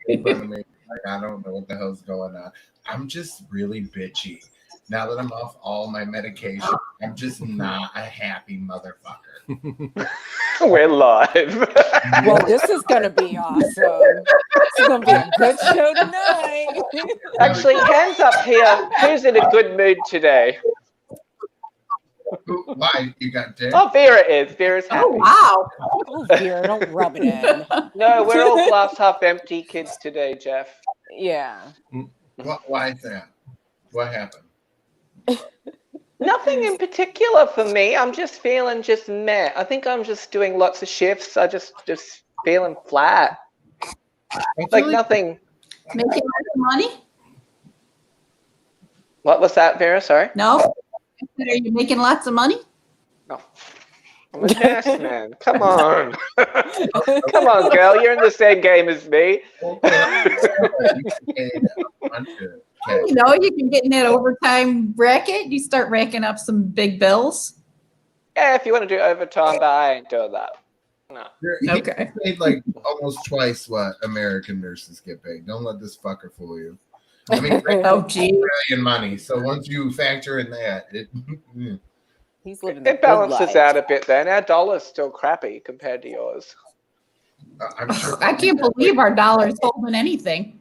in front of me. Like, I don't know what the hell's going on. I'm just really bitchy. Now that I'm off all my medication, I'm just not a happy motherfucker. We're live. Well, this is going to be awesome. It's going to be a good show tonight. Actually, hands up here. Who's in a good mood today? Why? You got dick? Oh, Vera is. Vera's happy. Oh, wow. Oh, Vera, don't rub it in. No, we're all glass half empty kids today, Jeff. Yeah. Why is that? What happened? Nothing in particular for me. I'm just feeling just meh. I think I'm just doing lots of shifts. I just feeling flat. Like nothing. Making lots of money? What was that, Vera? Sorry? No? Are you making lots of money? No. I'm a nurse, man. Come on. Come on, girl. You're in the same game as me. You know, you can get in that overtime bracket. You start racking up some big bills. Yeah, if you want to do overtime, but I ain't doing that. No. Okay. He paid like almost twice what American nurses get paid. Don't let this fucker fool you. I mean, Oh, gee. brilliant money. So once you factor in that, He's living the It balances good life. out a bit then. Our dollar's still crappy compared to yours. I'm sure. I can't believe our dollar's holding anything.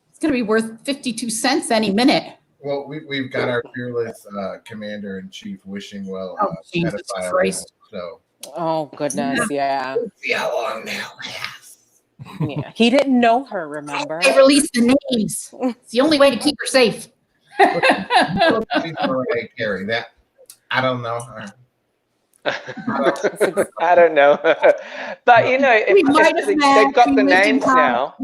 It's going to be worth 52 cents any minute. Well, we've got our fearless commander-in-chief wishing well Jesus pedophile Christ. now, Oh, goodness, yeah. so see how long that lasts. Yeah. He didn't know her, remember? They released the names. It's the only way to keep her safe. Mariah Carey, that I don't know her. I don't know. But, you know, We might have they've got the met names now.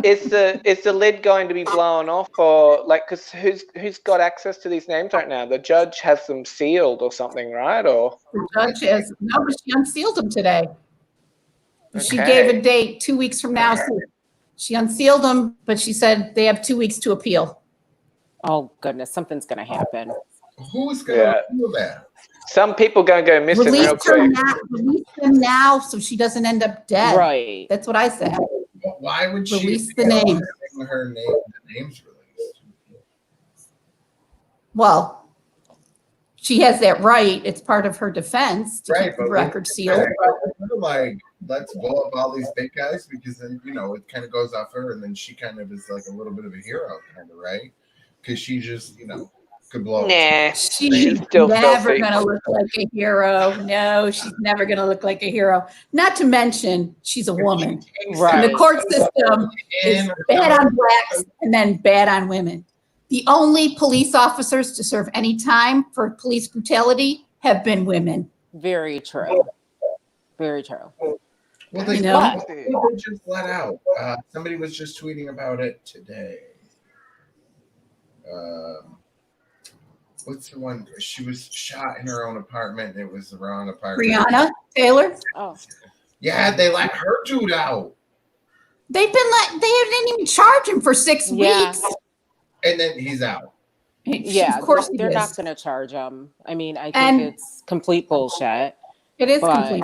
Is the lid going to be blown off, or like, because who's got access to these names right now? The judge has them sealed or something, right? Or The judge has, no, but she unsealed them today. She Okay. gave a date 2 weeks from now. So she unsealed them, but she said they have 2 weeks to appeal. Oh, goodness, something's going to happen. Who's gonna feel that? some people gonna go missing real Release quick. them now so she doesn't end up dead. Right. That's what I said. Why would she Release the feel names. having her names released? Well, she has that right. It's part of her defense to Right, keep the but record sealed. Like, let's blow up all these big guys because then it kind of goes off her, and then she kind of is like a little bit of a hero, kind of, right? Because she just could blow up. Nah, She's still never filthy. going to look like a hero. No, she's never going to look like a hero. Not to mention, she's a woman. Right. And the court system is bad on blacks and then bad on women. The only police officers to serve any time for police brutality have been women. Very true. Very true. Well, they just let out. Somebody was just tweeting about it today. What's the one? She was shot in her own apartment. It was the wrong apartment. Breonna Taylor. Oh. Yeah, they let her dude out. They didn't even charge him for 6 Yeah. weeks. And then he's out. Yeah, of course they're he not is. going to charge him. I mean, I think And- it's complete bullshit. It is but complete.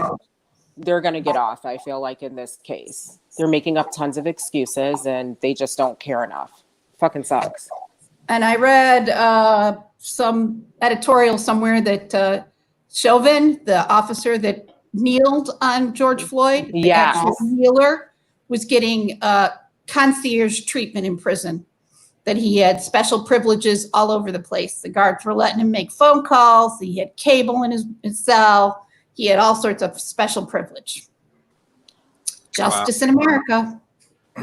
they're going to get off, I feel like, in this case. They're making up tons of excuses, and they just don't care enough. Fucking sucks. And I read some editorial somewhere that Chauvin, the officer that kneeled on George Floyd, the Yes. actual kneeler, was getting concierge treatment in prison. That he had special privileges all over the place. The guards were letting him make phone calls. He had cable in his cell. He had all sorts of special privilege. Justice in America.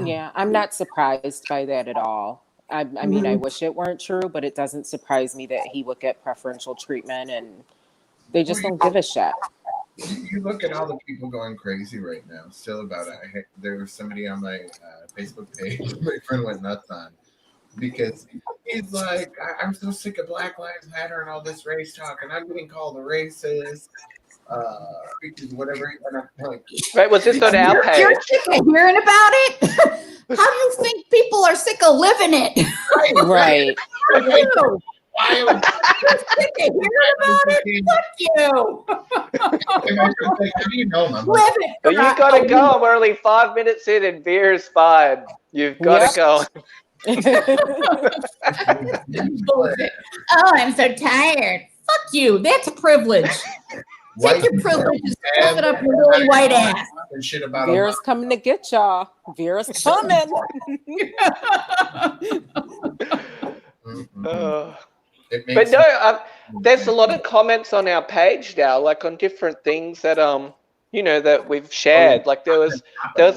Yeah, I'm not surprised by that at all. I mean, I wish it weren't true, but it doesn't surprise me that he would get preferential treatment, and they just don't give a shit. You look at all the people going crazy right now, still about it. There was somebody on my Facebook page my friend went nuts on because he's like, I'm so sick of Black Lives Matter and all this race talk, and I'm getting called a racist. Because whatever. And I'm like, Right, was this on our page? You're sick of hearing about it? How do you think people are sick of living it? Right. why violent. Hear about it? Fuck you. And my friend's like, how do you know, Mom? Live it. But you gotta go. We're only 5 minutes in, and beer's fine. You've gotta Yep. go. Bullshit. Oh, I'm so tired. Fuck you. That's a privilege. Take your privilege and stuff it up your really white ass. And shit about Vera's coming to get y'all. Vera's coming. But no, there's a lot of comments on our page now, like on different things that that we've shared. Like there was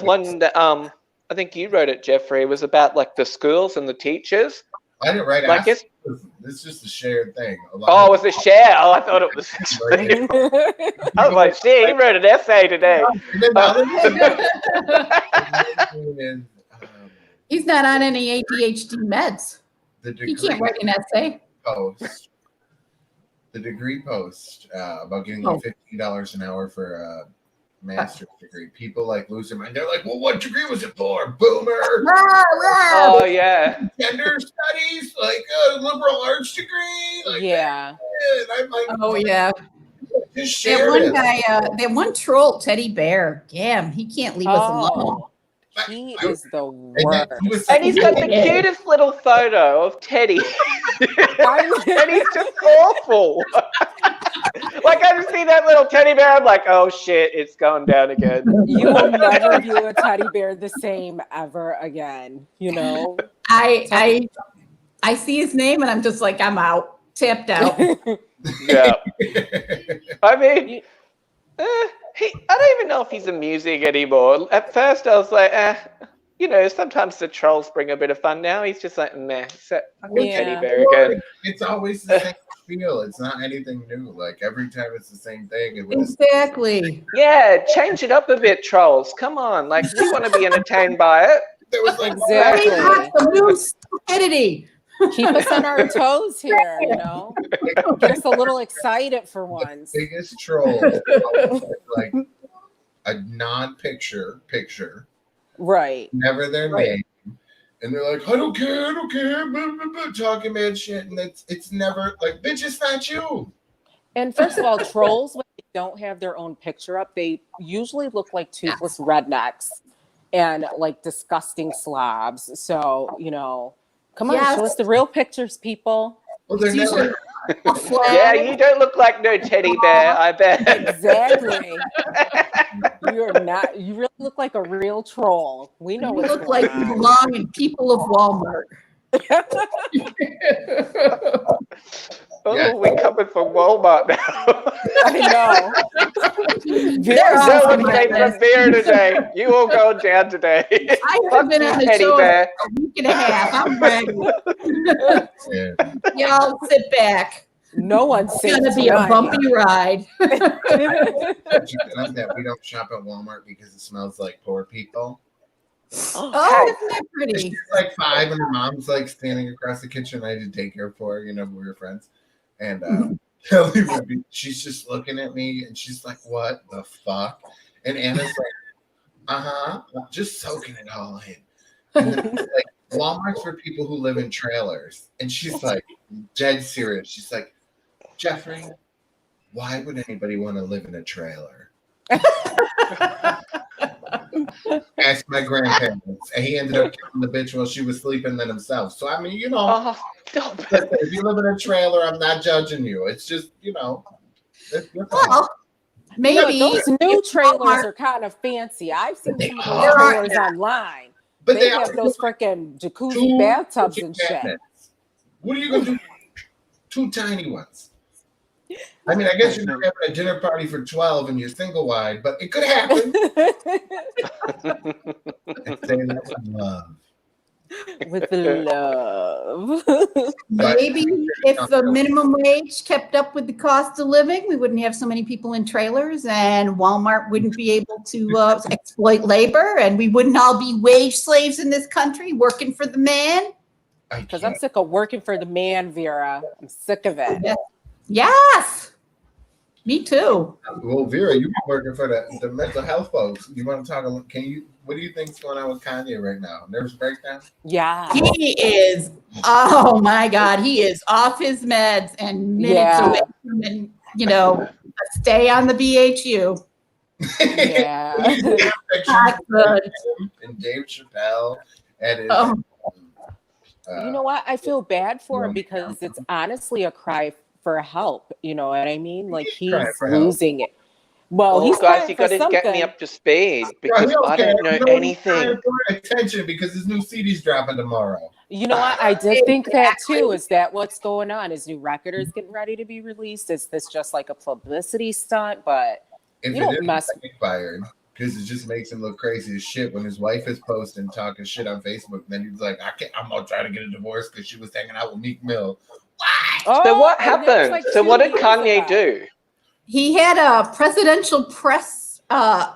one that I think you wrote it, Jeffrey. It was about like the schools and the teachers. I didn't write Like it. It's just a shared thing. Oh, it was a share. Oh, I thought it was. I was like, shit, he wrote an essay today. He's not on any ADHD meds. He can't write an essay. The degree post about getting $15 an hour for a master's degree. People like lose their mind. They're like, well, what degree was it for? Boomer. Oh, yeah. Gender studies, like a liberal arts degree. Like, yeah. And I'm like, oh, yeah. Just share that one it. guy, that one troll, Teddy Bear. Damn, he can't leave us alone. He is the worst. And he's got the cutest little photo of Teddy. And he's just awful. Like, I just see that little teddy bear. I'm like, oh, shit, it's going down again. You will never view a teddy bear the same ever again, I see his name, and I'm just like, I'm out. Tapped out. Yeah. I mean, I don't even know if he's amusing anymore. At first, I was like, sometimes the trolls bring a bit of fun. Now he's just like, meh, teddy bear again. It's always the same feel. It's not anything new. Like every time it's the same thing. Exactly. Yeah, change it up a bit, trolls. Come on, like we want to be entertained by it. There was like exactly. Some new stupidity. Keep us on our toes here, Get us a little excited for once. The biggest troll, like a non-picture, right? Never their name, and they're like, I don't care, blah, blah, blah, talking mad shit, and it's never like, bitch, it's not you. And first of all, trolls, when they don't have their own picture up, they usually look like toothless rednecks and like disgusting slobs. So come on, show us the real pictures, people. Well, they're never. Yeah, you don't look like no teddy bear, I bet. Exactly. You're not. You really look like a real troll. We know what you look like you belong in People of Walmart. Oh, we're coming from Walmart now. I know. No one came from beer today. You all going down today. I have been on the teddy show bear. a week and a half. I'm ready. Y'all sit back. No one's It's gonna be a bumpy ride. We don't shop at Walmart because it smells like poor people. Oh, isn't that pretty? She's like 5, and her mom's like standing across the kitchen. I did daycare for her. We were friends, and Kelly she's just looking at me, and she's like, "What the fuck?" And Anna's like, just soaking it all in. And then, like, Walmart's for people who live in trailers, and she's like, dead serious. She's like, Jeffrey, why would anybody want to live in a trailer? Ask my grandparents. And he ended up killing the bitch while she was sleeping than himself. So, I mean, if you live in a trailer, I'm not judging you. It's just, well, maybe those new trailers are kind of fancy. I've seen some of those trailers online. But they have those freaking jacuzzi bathtubs and shit. What are you going to do? 2 tiny ones. I mean, I guess you're having a dinner party for 12 and you're single wide, but it could happen. With love. Maybe if the minimum wage kept up with the cost of living, we wouldn't have so many people in trailers, and Walmart wouldn't be able to exploit labor, and we wouldn't all be wage slaves in this country working for the man. Because I'm sick of working for the man, Vera. I'm sick of it. Yes. Me too. Well, Vera, you've been working for the mental health folks. You want to talk? What do you think's going on with Kanye right now? Nervous breakdown? Yeah. He is. Oh my God, he is off his meds and minutes away from, stay on the BHU. Yeah. Not good. And Dave Chappelle and his, You know what? I feel bad for him because it's honestly a cry for help. You know what I mean? Like he's losing it. Well, he's guys, you got to get me up to speed because I don't know anything. Attention, because his new CD's dropping tomorrow. You know what? I did think that too. Is that what's going on? His new record is getting ready to be released. Is this just like a publicity stunt? But if you don't mess fired because it just makes him look crazy as shit when his wife is posting talking shit on Facebook. Then he's like, I'm gonna try to get a divorce because she was hanging out with Meek Mill. So what happened? Like so what did Kanye do? He had a presidential press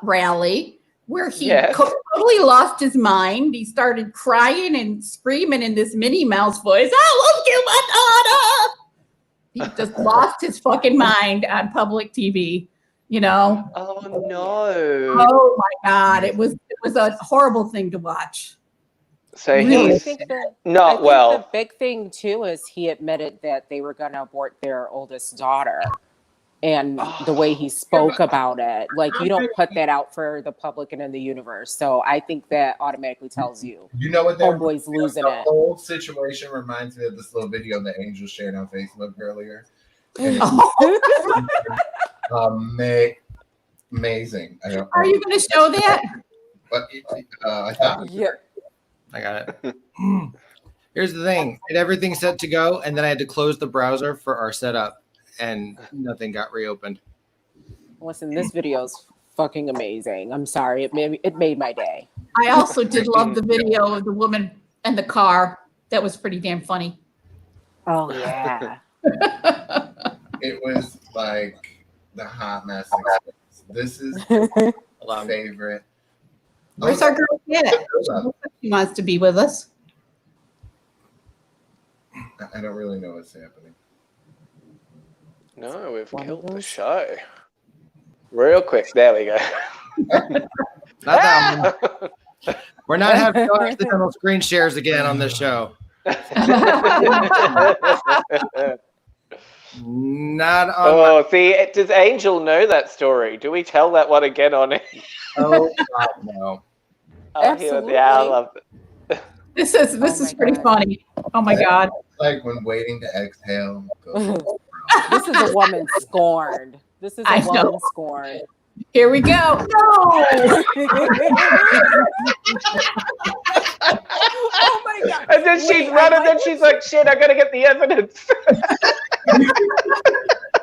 rally where he totally lost his mind. He started crying and screaming in this Minnie Mouse voice. I won't give my daughter. He just lost his fucking mind on public TV. You know? Oh no! Oh my God! It was a horrible thing to watch. So Really? he's not well. The big thing too is he admitted that they were going to abort their oldest daughter. And the way he spoke about it, like you don't put that out for the public and in the universe. So I think that automatically tells you. You know what? Homeboy's losing the it. The whole situation reminds me of this little video that Angel shared on Facebook earlier. Amazing. Are you going to show that? But I thought. Yeah. I got it. Here's the thing. I had everything set to go, and then I had to close the browser for our setup. And nothing got reopened. Listen, this video's fucking amazing. I'm sorry, it made my day. I also did love the video of the woman and the car. That was pretty damn funny. Oh yeah. It was like the hot mess experience. This is my favorite. Where's our girl Kat? She wants to be with us. I don't really know what's happening. No, we've killed the show. Real quick, there we go. Not that one. We're not having accidental screen shares again on this show. Not on. See, does Angel know that story? Do we tell that one again on it? Oh God, no. Absolutely. Yeah, I love it. This is pretty funny. Oh my God. Like when waiting to exhale. This is a woman scorned. This is a woman scorned. Here we go. No. Oh my God. And then she's running, and she's like, shit, I gotta get the evidence.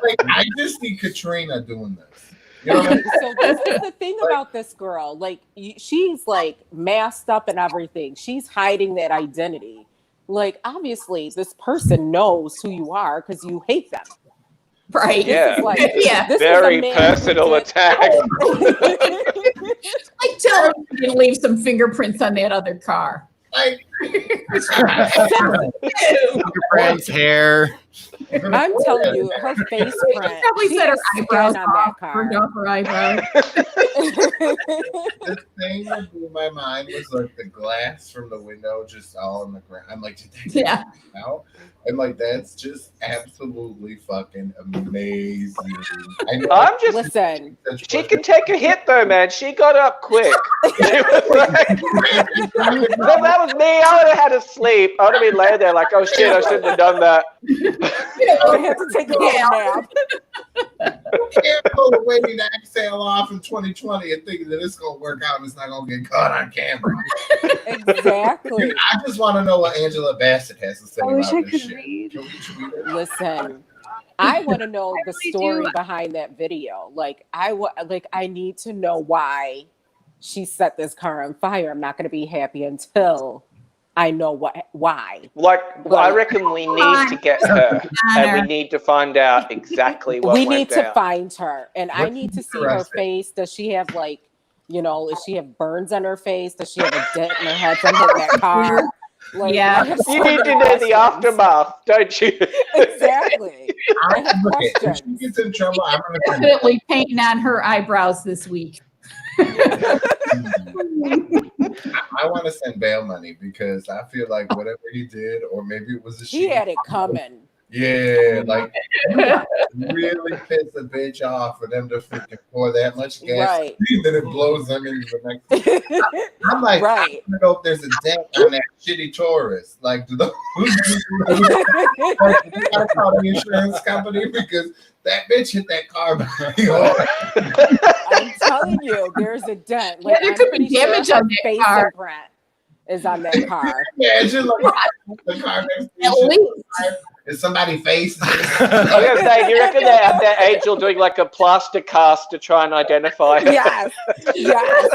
Like, I just see Katrina doing this. You know what I mean? So this is the thing about this girl. Like, she's like masked up and everything. She's hiding that identity. Like, obviously, this person knows who you are because you hate them. Right. Yeah. This very personal attack. Like, tell her you can leave some fingerprints on that other car. Like, Fingerprints, hair. I'm telling you, her face print. Probably She said her is eyebrows skin on that car. burned off her eyebrows. the thing that blew my mind was like the glass from the window just all on the ground. I'm like, did they take it out? And like, that's just absolutely fucking amazing. I'm just listen. She can take a hit though, man. She got up quick. If that was me, I would have had to sleep. I would have been laying there like, oh shit, I shouldn't have done that. I have to take a nap. You can't pull the waiting to exhale off in 2020 and thinking that it's gonna work out and it's not gonna get caught on camera. Exactly. I just want to know what Angela Bassett has to say I wish I about this could shit. read. Can we tweet it? Listen, I want to know the really story do. behind that video. Like, I need to know why she set this car on fire. I'm not going to be happy until I know why. Like, I reckon we need to get her, and we need to find out exactly what we went need down. to find her, and I need to see her Interesting. face. Does she have does she have burns on her face? Does she have a dent in her head from hitting that car? Like, Yeah. I have so You need many to know the questions. aftermath, don't you? Exactly. I have Look, if she questions. gets in trouble, I'm gonna send Definitely painting on her eyebrows this week. I want to send bail money because I feel like whatever he did, or maybe it was a He she. had it coming. Yeah, like you gotta really piss a bitch off for them to freaking pour that much gas, Right. then it blows them into the next. I'm like, I Right. don't know if there's a dent on that shitty Taurus. Like, do those you gotta call the insurance company because that bitch hit that car pretty hard. I'm telling you, there's a dent. Like, there I'm could be pretty sure damage her on that face car. imprint is on that car. Imagine like the car next to At you. least. Is somebody face? I was gonna say, do you reckon they have that angel doing like a plaster cast to try and identify it? Yes. Yes.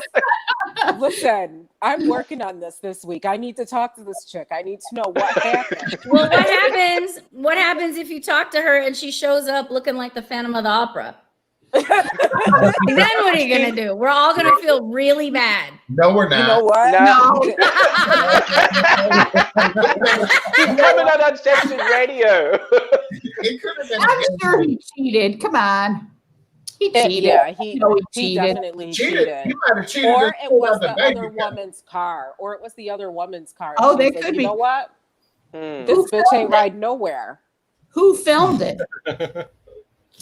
Listen, I'm working on this week. I need to talk to this chick. I need to know what happened. Well, what happens? What happens if you talk to her and she shows up looking like the Phantom of the Opera? Then what are you gonna do? We're all gonna feel really bad. No, we're not. You know what? No. She's coming on uncensored radio. It could have been. I'm sure he cheated. Come on. He cheated. Yeah, You know he he cheated. definitely Cheated. cheated. He might have cheated. Or and it pulled was out the bank other account. woman's car. Or it was the other woman's car. Oh, She that was like, could you be. know what? Hmm. This bitch ain't riding nowhere. Who filmed it? I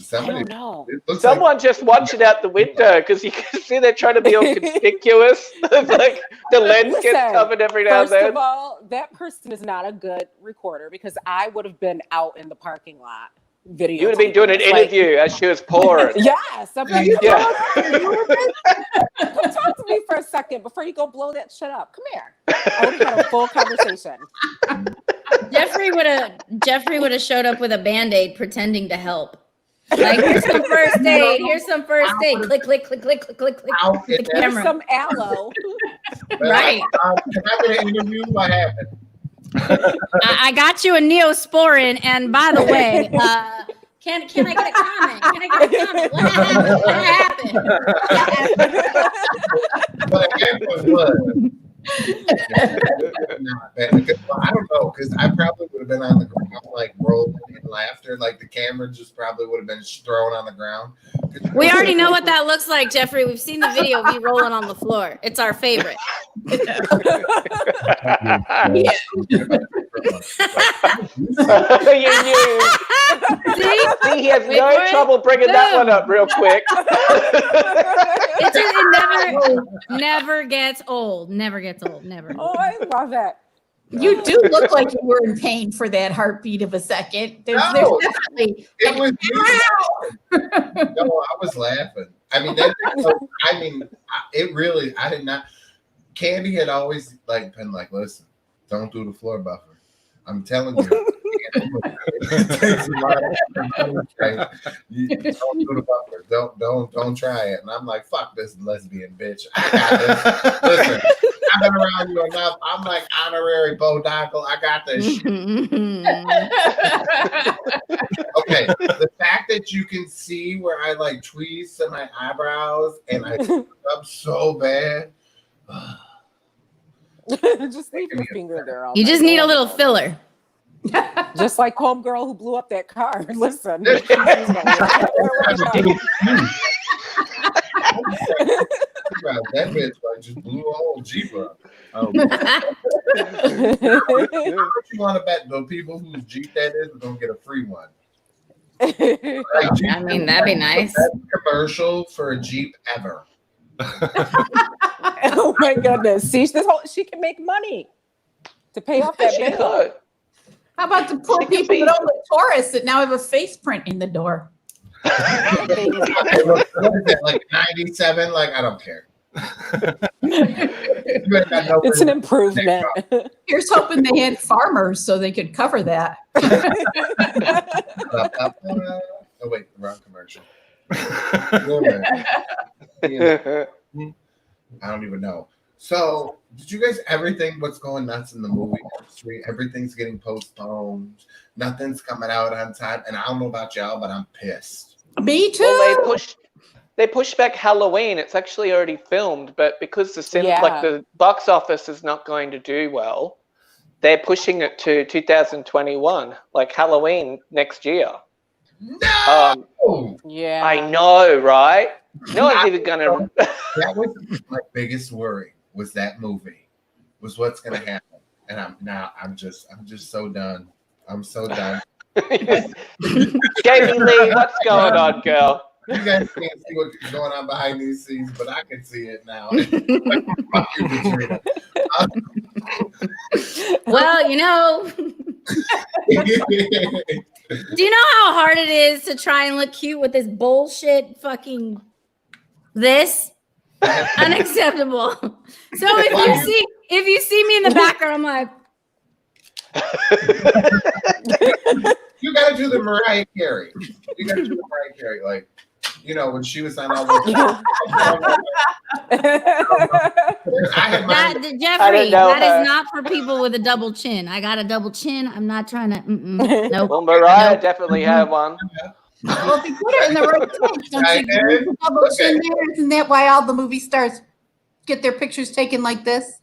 Somebody. don't know. It looks Someone just watching out the window because you can see they're trying to be all conspicuous. It's like the lens gets Listen, covered every now and First then. of all, that person is not a good recorder because I would have been out in the parking lot video. You would have been doing an interview as she was pouring. Yes. I'm like, Yeah. come talk to me for a second before you go blow that shit up. Come here. I would have had a full conversation. Jeffrey would have showed up with a Band-Aid pretending to help. Like, here's some first aid. Here's some first aid. Click, click, click, click, click, click, click. Out in The that- There's camera. some aloe. Right. Can I get an interview? What happened? I got you a Neosporin, and by the way, can I get a comment? Can I get a comment? What happened? What happened was. Not bad. Well, I don't know because I probably would have been on the ground like rolling in laughter. Like the camera just probably would have been thrown on the ground. We already know what that looks like, Jeffrey. We've seen the video of you rolling on the floor. It's our favorite. You knew. See, he has Wait no for it. trouble bringing that one up real quick. It never gets old. Never gets old. Never. Oh, I love it. You do look like you were in pain for that heartbeat of a second. There's No. definitely. It was no, I was laughing. I mean, it really. I did not. Candy had always like been like, listen, don't do the floor buffer. I'm telling you. It takes a lot of right? You don't do the buffer. Don't try it. And I'm like, fuck this lesbian bitch. I got this. Listen, I've been around you enough. I'm like honorary bodackle. I got this shit. Okay, the fact that you can see where I like tweezed to my eyebrows and I up so bad. Just leave your finger there. All You night just need a long. little filler. Just like homegirl who blew up that car. Listen. That bitch like just blew a whole Jeep up. Oh, How much you want to bet the people whose Jeep that is are gonna get a free one? Like, Jeep I mean, that'd be nice. Best commercial for a Jeep ever. Oh my goodness. See, she can make money to pay off that She bill. could. How about the poor people that own the Taurus that now have a face print in the door? Okay, what is that, like 97? Like, I don't care. It's an improvement. Here's hoping they had farmers so they could cover that. Oh, wait, wrong commercial. Yeah. I don't even know. So, did you guys ever think what's going nuts in the movie industry? Everything's getting postponed. Nothing's coming out on time. And I don't know about y'all, but I'm pissed. Me too. Well, they pushed back Halloween. It's actually already filmed, but because the Yeah. like the box office is not going to do well, they're pushing it to 2021, like Halloween next year. No. Yeah. I know, right? No one's even gonna. That was my biggest worry. Was that movie? Was what's gonna happen? And I'm just so done. I'm so done. Jamie Lee, what's going on, girl? You guys can't see what's going on behind these scenes, but I can see it now. Fuck you, Katrina. Well, you know, do you know how hard it is to try and look cute with this bullshit fucking this? Unacceptable. So if you see me in the background, I'm like, You gotta do the Mariah Carey. You gotta do the Mariah Carey, like, you know, when she was on all those. Jeffrey, that is not for people with a double chin. I got a double chin. I'm not trying to. Nope. Well, Mariah definitely had one. Well, if you put it in the right place, don't you use the double chin there? Isn't that why all the movie stars get their pictures taken like this?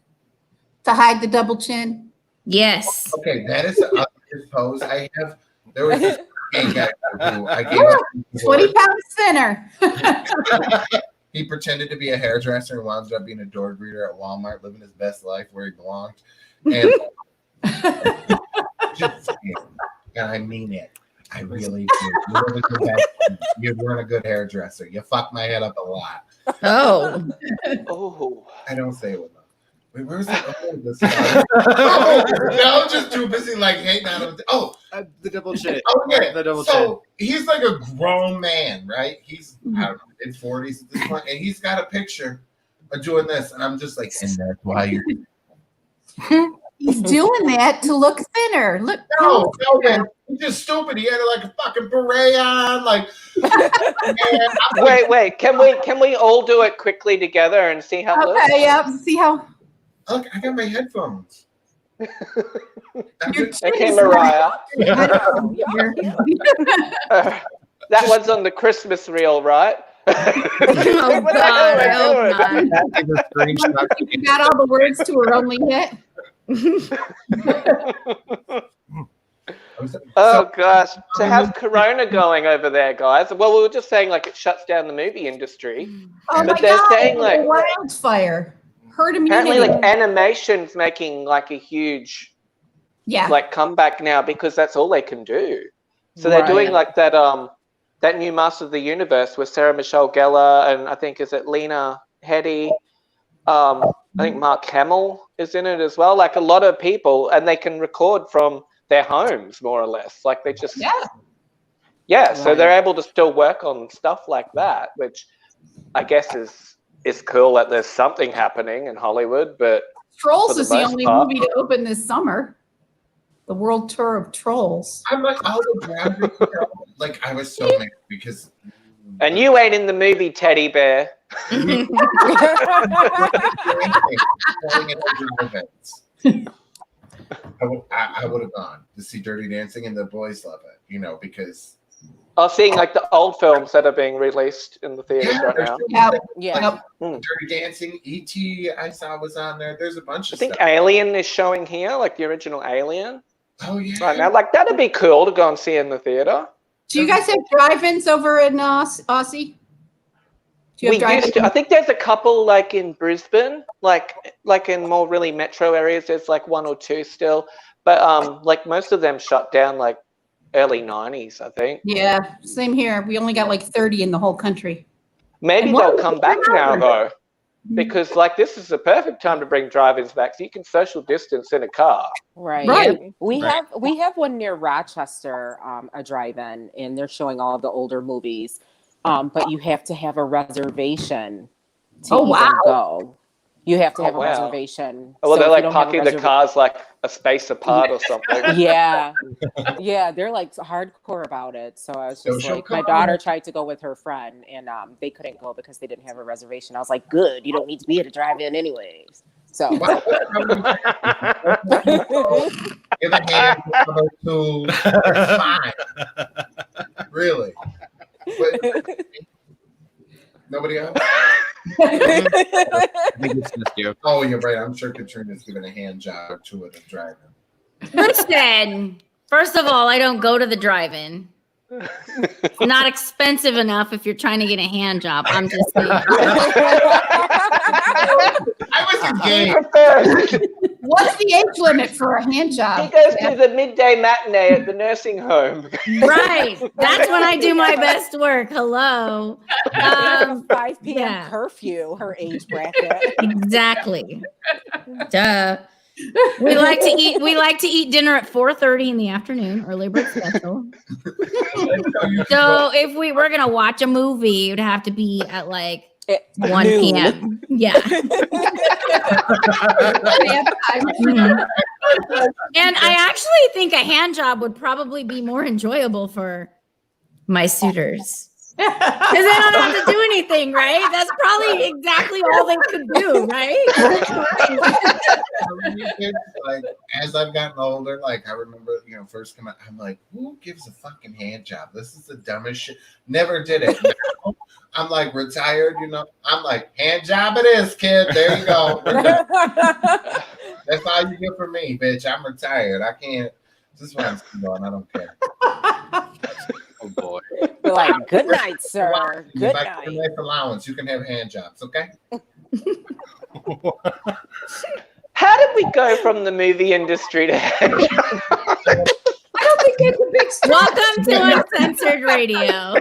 To hide the double chin? Yes. Okay, that is the ugliest pose I have. There was this gay guy who I gave 20 pounds thinner. He pretended to be a hairdresser and wound up being a door greeter at Walmart, living his best life where he belonged. And and I mean it. I really do. You weren't a good hairdresser. You fucked my head up a lot. Oh. Oh. I don't say it with them. Wait, where was it? Now I'm just too busy like hating on him. The double chin. Oh yeah. The double So he's like a grown man, right? He's I don't know, in 40s at this point, and he's got a picture of doing this, and I'm just like, and that's why you. He's doing that to look thinner. Look. No, man. He's just stupid. He had like a fucking beret on, like. Wait. Can we all do it quickly together and see how it looks? Okay, yep. See how. Look, I got my headphones. Okay, Mariah. That one's on the Christmas reel, right? Oh God, I hope not. You got all the words to her only hit. Oh gosh, to have Corona going over there, guys. Well, we were just saying like it shuts down the movie industry. Oh but my they're God! saying like wildfire. Herd immunity. apparently like animation's making like a huge like comeback now because that's all they can do. So they're doing like that that new Master of the Universe with Sarah Michelle Gellar and I think is it Lena Headey. I think Mark Hamill is in it as well. Like a lot of people, and they can record from their homes more or less. Like they just so they're able to still work on stuff like that, which I guess is cool that there's something happening in Hollywood. But Trolls is the only movie to open this summer. The world tour of Trolls. I'm like, like I was so mad because. And you ain't in the movie, Teddy Bear. I would have gone to see Dirty Dancing, and the boys love it, you know, because. Seeing like the old films that are being released in the theaters right now. Dirty Dancing, E.T. I saw was on there. There's a bunch of stuff. I think stuff. Alien is showing here, like the original Alien. Oh yeah. Right now, like that'd be cool to go and see in the theater. Do you guys have drive-ins over in Aussie? Do you have drive-ins? I think there's a couple like in Brisbane, like in more really metro areas. There's like one or two still, but like most of them shut down like early 90s, I think. Yeah, same here. We only got like 30 in the whole country. Maybe they'll come back now though, because like this is the perfect time to bring drive-ins back, so you can social distance in a car. Right. We have one near Rochester, a drive-in, and they're showing all of the older movies. But you have to have a reservation to even go. You have to have a reservation. Well, they're like parking the cars like a space apart or something. Yeah, they're like hardcore about it. So I was just like, my daughter tried to go with her friend, and they couldn't go because they didn't have a reservation. I was like, good, you don't need to be at a drive-in anyways. So. Give a hand to they're fine. Really. But, nobody else? I think it's just you. Oh, you're right. I'm sure Katrina's giving a hand job or two at a drive-in. Listen, first of all, I don't go to the drive-in. It's not expensive enough if you're trying to get a hand job. I'm just saying. I was a gay. What's the age limit for a hand He job? goes to the midday matinee at the nursing home. Right. That's when I do my best work. Hello. 5 p.m. yeah. curfew, her age bracket. Exactly. Duh. We like to eat dinner at 4:30 in the afternoon, early bird special. So if we were gonna watch a movie, it would have to be at like 1 noon. p.m. Yeah. And I actually think a hand job would probably be more enjoyable for my suitors. Because they don't have to do anything, right? That's probably exactly all they could do, right? Like, as I've gotten older, like I remember, first coming out, I'm like, who gives a fucking hand job? This is the dumbest shit. Never did it. Now, I'm like retired, I'm like, hand job it is, kid. There you go. That's all you get from me, bitch. I'm retired. I can't. This is what I'm still on. I don't care. Oh boy. We're like, good night, sir. Good If I get a night. nice allowance, you can have hand jobs, okay? How did we go from the movie industry to hand jobs? I don't think it's a big story. Welcome to Uncensored Radio.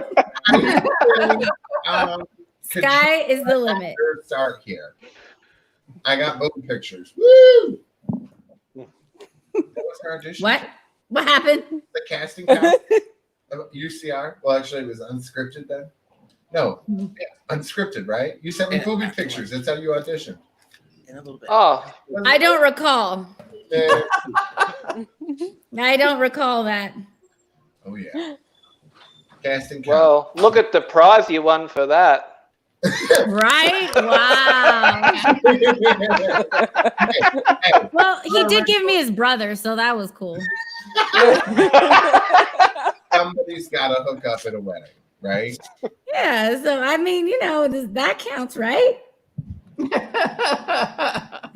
Sky is the limit. Start here. I got both pictures. Woo! That was her audition. What? What happened? The casting couch of UCR. Well, actually, it was unscripted then. No, yeah, unscripted, right? You sent me movie pictures. That's how you auditioned. In a little bit. Oh, I don't recall. Yeah. I don't recall that. Oh yeah. Casting couch. well, look at the prize you won for that. Right? Wow. Hey, Well, he did give me his brother, so that was cool. somebody's got to hook up at a wedding, right? Yeah, so I mean, that counts, right?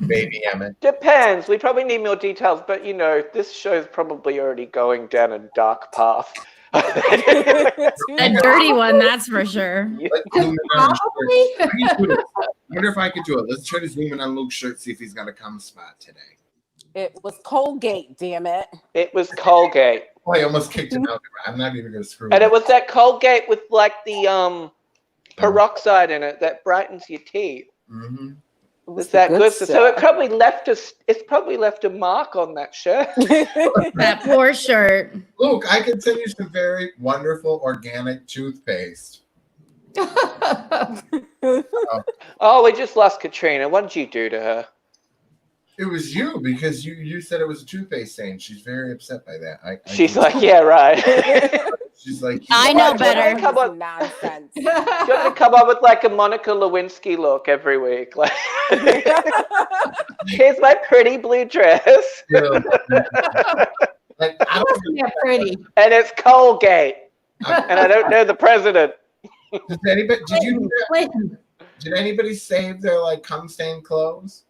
Baby Emmett. Depends. We probably need more details, but this show's probably already going down a dark path. A dirty one, that's for sure. Let's zoom in on Luke's shirt. I wonder if I could do it. Let's try to zoom in on Luke's shirt, see if he's got a cum spot today. It was Colgate, damn it. It was Colgate. Oh, I almost kicked him out. I'm not even going to screw And him. it was that Colgate with like the peroxide in it that brightens your teeth. Mm-hmm. It Was that good? So it stuff. probably left a mark on that shirt. That poor shirt. Luke, I can send you some very wonderful organic toothpaste. Oh, we just lost Katrina. What did you do to her? It was you because you said it was a toothpaste stain. She's very upset by that. She's like, yeah, right. she's like, I know Why don't I better. come up- Nonsense. You have to come up with like a Monica Lewinsky look every week. Like, here's my pretty blue dress, like I don't Yeah, pretty. and it's Colgate, and I don't know the president. Did anybody? Clinton. Did anybody save their like cum stained clothes?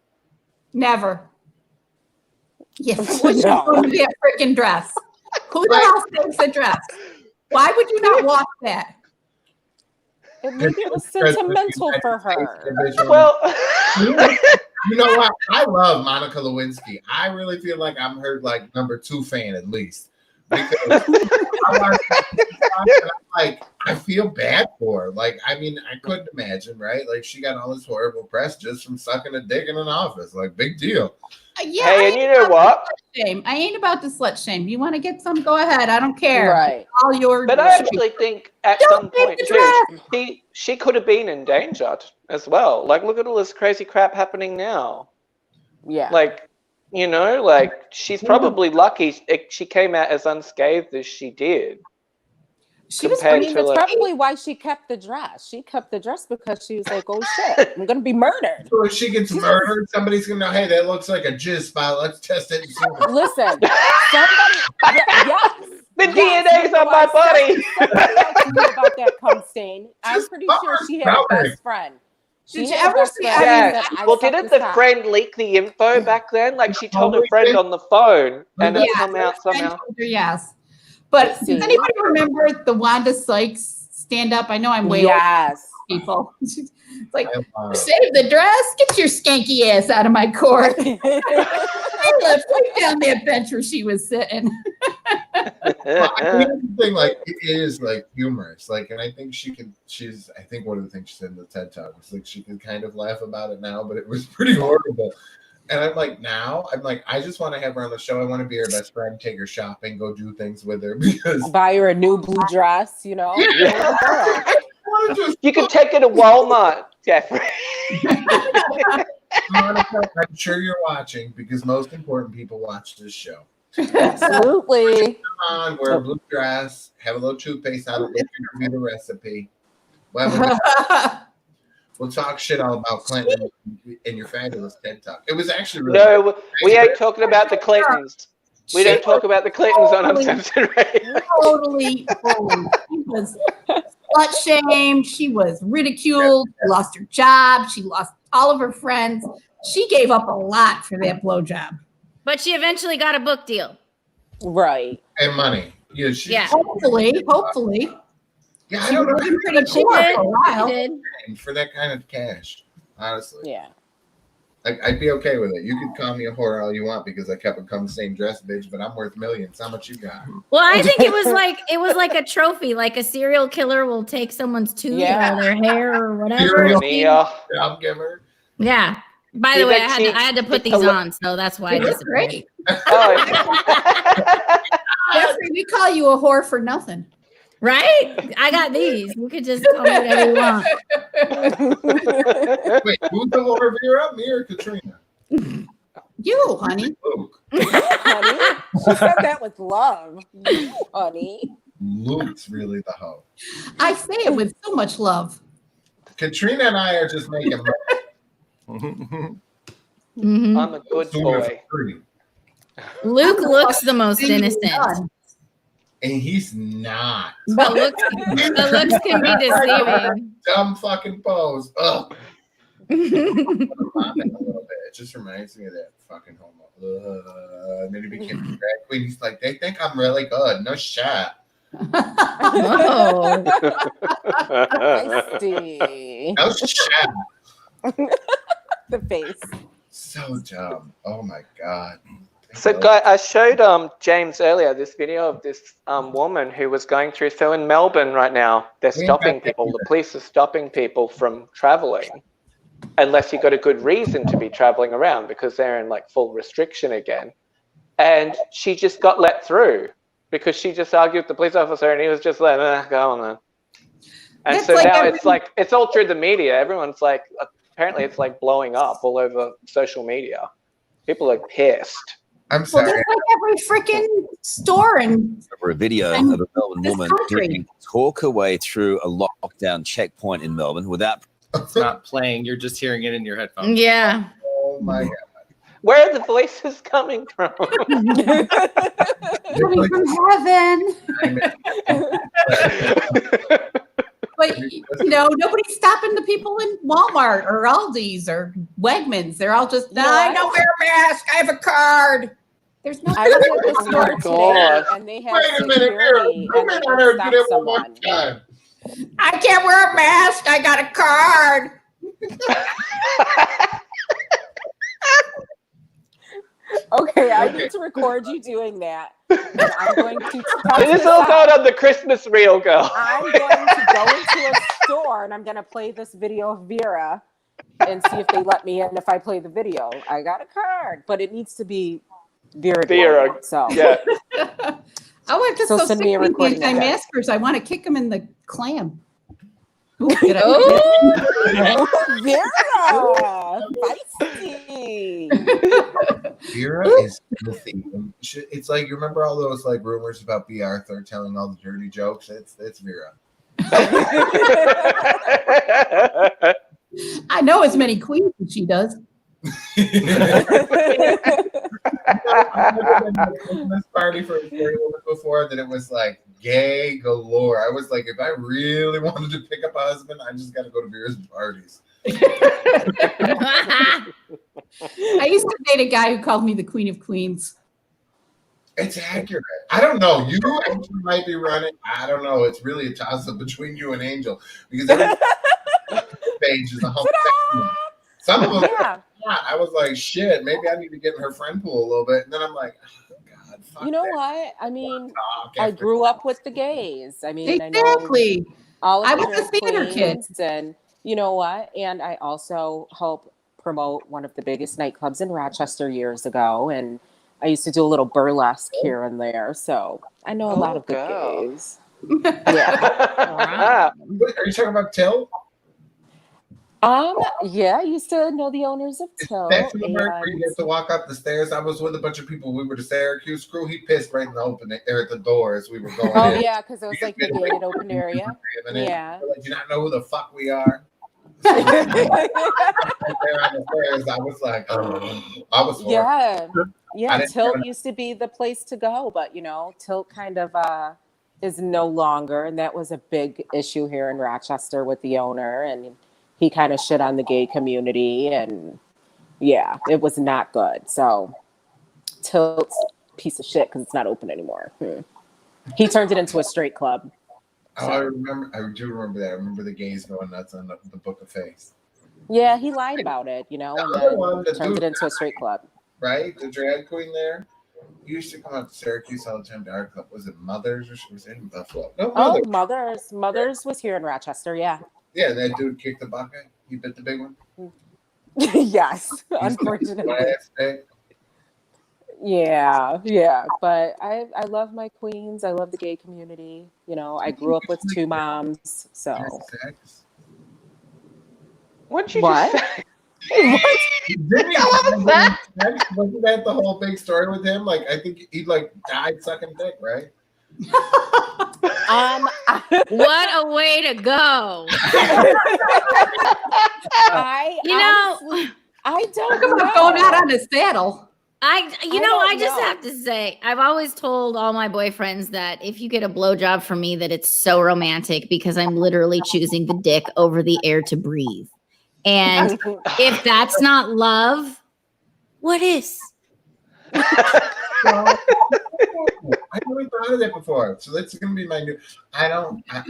Never. Yes. No. Which is going to be a freaking dress. Who the hell saves a dress? Why would you not wash that? Maybe it was sentimental for her. Well, You know what? I love Monica Lewinsky. I really feel like I'm her like number 2 fan at least. Because I feel bad for her. Like, I mean, I couldn't imagine, right? Like, she got all this horrible press just from sucking a dick in an office. Like, big deal. Yeah. hey, and you know what? Shame. I ain't about to slut shame. You want to get some? Go ahead. I don't care. Right. All your. But I actually think at Don't some take point the too, she could have been endangered as well. Like, look at all this crazy crap happening now. Yeah. Like, she's probably lucky she came out as unscathed as she did. She was. compared I mean, to, that's like- probably why she kept the dress. She kept the dress because she was like, oh shit, I'm going to be murdered. So if she gets murdered, somebody's going to know, hey, that looks like a jizz spot. Let's test it and see what Listen, somebody, yes. The Yes, DNA's on my body. Somebody else knew about that cum stain. I'm Just pretty sure she had a stop it. best friend. She Did you had a ever best see? friend Yeah. that I Well, sucked didn't his the cock. friend leak the info back then? Like she told a friend on the phone, and it come out somehow. Yes. But See? does anybody remember the Wanda Sykes stand up? I know I'm way over Yes. people. It's like, Wow. save the dress, get your skanky ass out of my court. I left right down that bench where she was sitting. Well, I think the thing, like, it is like humorous. Like, and I think I think one of the things she said in the TED Talk was like she could kind of laugh about it now, but it was pretty horrible. And I'm like, I just want to have her on the show. I want to be her best friend, take her shopping, go do things with her because Buy her a new blue dress, you know. Yeah. I want to just You can take it to Walmart, Jeffrey. Monica, I'm sure you're watching because most important people watch this show. Absolutely. Come on, wear a blue dress, have a little toothpaste out of it, review the recipe. We'll talk shit all about Clinton and your fabulous TED Talk. It was actually really No, we ain't talking about the Clintons. We don't talk about the Clintons on Uncensored Radio. Totally bullied. She was slut shamed. She was ridiculed. She lost her job. She lost all of her friends. She gave up a lot for that blowjob. But she eventually got a book deal. Right. and money. Yeah, Yeah. Hopefully. Yeah, I She don't know. was looking pretty She poor did. for a while. She did. For that kind of cash, honestly. Yeah. I'd be okay with it. You could call me a whore all you want because I kept becoming the same dress, bitch. But I'm worth millions. How much you got? Well, I think it was like a trophy, like a serial killer will take someone's tooth Yeah. or their hair or whatever. Serial Mia. Job giver. Yeah. By Do the you way, think I had to put these on, so that's why I It was disappeared. great. Oh, Jeffrey, we call you a whore for nothing. Right? I got these. You could just call me whatever you want. Wait, who's the whore, Vera? Me or Katrina? You, honey. Luke. Honey. She said that with love. Honey. Luke's really the hoe. I say it with so much love. Katrina and I are just making Mhm. I'm a good boy. Luke looks the most innocent, And he's not. but looks can be deceiving. Dumb fucking pose. Ugh. Vomit a little bit. It just reminds me of that fucking homo. And then he became a drag queen. He's like, they think I'm really good. No shit. Oh, Feisty. No shit. The face. So dumb. Oh my god. So, guy, I showed James earlier this video of this woman who was going through. So in Melbourne right now, they're stopping people. The police are stopping people from traveling, unless you've got a good reason to be traveling around because they're in like full restriction again. And she just got let through because she just argued with the police officer, and he was just like, "Go on then." And That's so like now it's like it's all through the media. Everyone's like, apparently, it's like blowing up all over social media. People are pissed. I'm Well, sorry. that's like every freaking store and For a video And of a Melbourne this woman country. who can talk her way through a lockdown checkpoint in Melbourne without It's not playing. You're just hearing it in your headphones. yeah. Oh my god. Where are the voices coming from? coming from heaven. But nobody's stopping the people in Walmart or Aldi's or Wegmans. They're all just, I don't wear a mask. I have a card. There's no. I was at the Oh my store today God. and they had Wait a minute, security Vera. and they Come here, had get it stopped one more someone. time. I can't wear a mask. I got a card. Okay, I need to record you doing that. And I'm going to test This this all out. going on the Christmas reel, girl. I'm going to go into a store and I'm going to play this video of Vera and see if they let me in. If I play the video, I got a card, but it needs to be Vera. Vera, So Yeah. I want to So so send sick me a of these recording of that. anti-maskers. I want to kick them in the clam. Ooh, get up. Oh, Vera, feisty. Vera is filthy. It's like you remember all those like rumors about B. Arthur telling all the dirty jokes. It's Vera. I know as many queens as she does. Christmas party for a woman before that it was like gay galore. I was like, if I really wanted to pick up a husband, I just got to go to Vera's parties. I used to date a guy who called me the Queen of Queens. It's accurate. I don't know. You actually might be running. I don't know. It's really a toss-up between you and Angel because every page is a whole section. Some of them, I was like, shit, maybe I need to get in her friend pool a little bit. And then I'm like, oh, God, fuck You know that. what? I mean, I grew up with the gays. I mean, Exactly. I know all of I the was a theater kid. queens, and you know what? And I also help promote one of the biggest nightclubs in Rochester years ago, and I used to do a little burlesque here and there, so I know a lot of the gays. Yeah. Wait, are you talking about Till? Yeah, I used to know the owners of Till. That's the where you have to walk up the stairs. I was with a bunch of people. We were the Syracuse crew. He pissed right in the opening there at the door as we were going. Oh in. yeah, because it was like the gated open area. Yeah. Like, do you not know who the fuck we are? So, there on the stairs, I was like, oh, I was yeah. Tilt used to be the place to go, but you know, Tilt kind of is no longer, and that was a big issue here in Rochester with the owner, and he kind of shit on the gay community, and yeah, it was not good. So Tilt's a piece of shit because it's not open anymore. He turned it into a straight club. Oh, I do remember that. I remember the gays going nuts on the Book of Face. Yeah, he lied about it, you know, and then turned it into a straight club. Right? The drag queen there. He used to come out to Syracuse all the time to our club. Was it Mothers or she was in Buffalo? No, Mothers. Mothers was here in Rochester, yeah. Yeah, that dude kicked the bucket. He bit the big one. Yes, unfortunately. Yeah, but I love my queens. I love the gay community. You know, I grew up with two moms, so. What'd you just say? What? Wasn't that the whole big story with him? Like, I think he like died sucking dick, right? What a way to go! I don't know. Going out on a saddle. I just have to say, I've always told all my boyfriends that if you get a blowjob from me, that it's so romantic because I'm literally choosing the dick over the air to breathe. And if that's not love, what is? I never thought of that before. So that's going to be my new. I don't get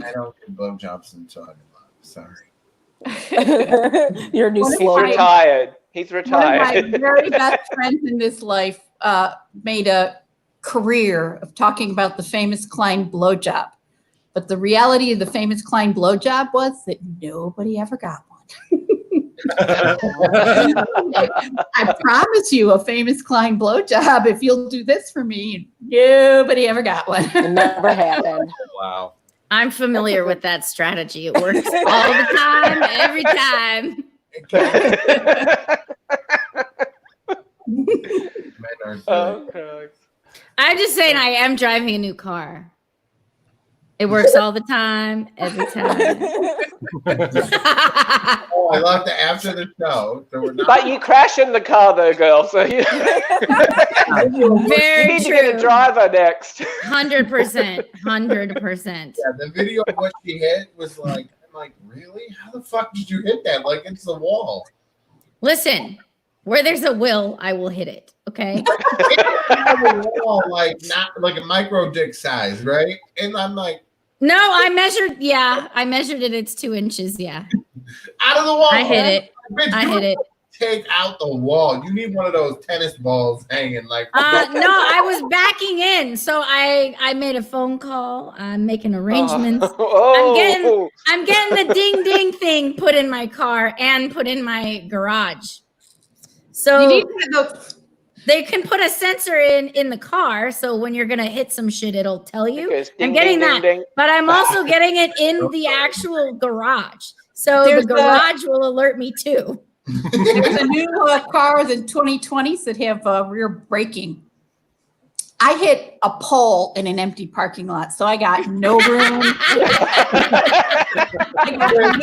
blowjobs until I'm in love. Sorry. Your new slogan. Retired. He's retired. One of my very best friends in this life made a career of talking about the famous Klein blowjob. But the reality of the famous Klein blowjob was that nobody ever got one. I promise you a famous Klein blowjob if you'll do this for me. Nobody ever got one. It never happened. Wow. I'm familiar with that strategy. It works all the time, every time. I'm just saying I am driving a new car. It works all the time, every time. I love that after the show. But you crash in the car though, girl. So you Very need true. to get a driver next. 100%. 100%. Yeah, the video of what she hit was like, I'm like, really? How the fuck did you hit that? Like it's the wall. Listen, where there's a will, I will hit it. Okay. Wall, like not like a micro dick size, right? And I'm like, no, I measured it. It's 2 inches. Yeah. Out of the wall. I hit it. Bitch, I hit it. Take out the wall. You need one of those tennis balls hanging like. No, I was backing in, so I made a phone call. I'm making arrangements. I'm getting the ding ding thing put in my car and put in my garage. So You need to go. they can put a sensor in the car, so when you're gonna hit some shit, it'll tell you. Ding, I'm getting ding, that, ding, ding. but I'm also getting it in the actual garage, so There's the garage will alert me too. There's a new cars in 2020s that have rear braking. I hit a pole in an empty parking lot, so I got no room. I got no room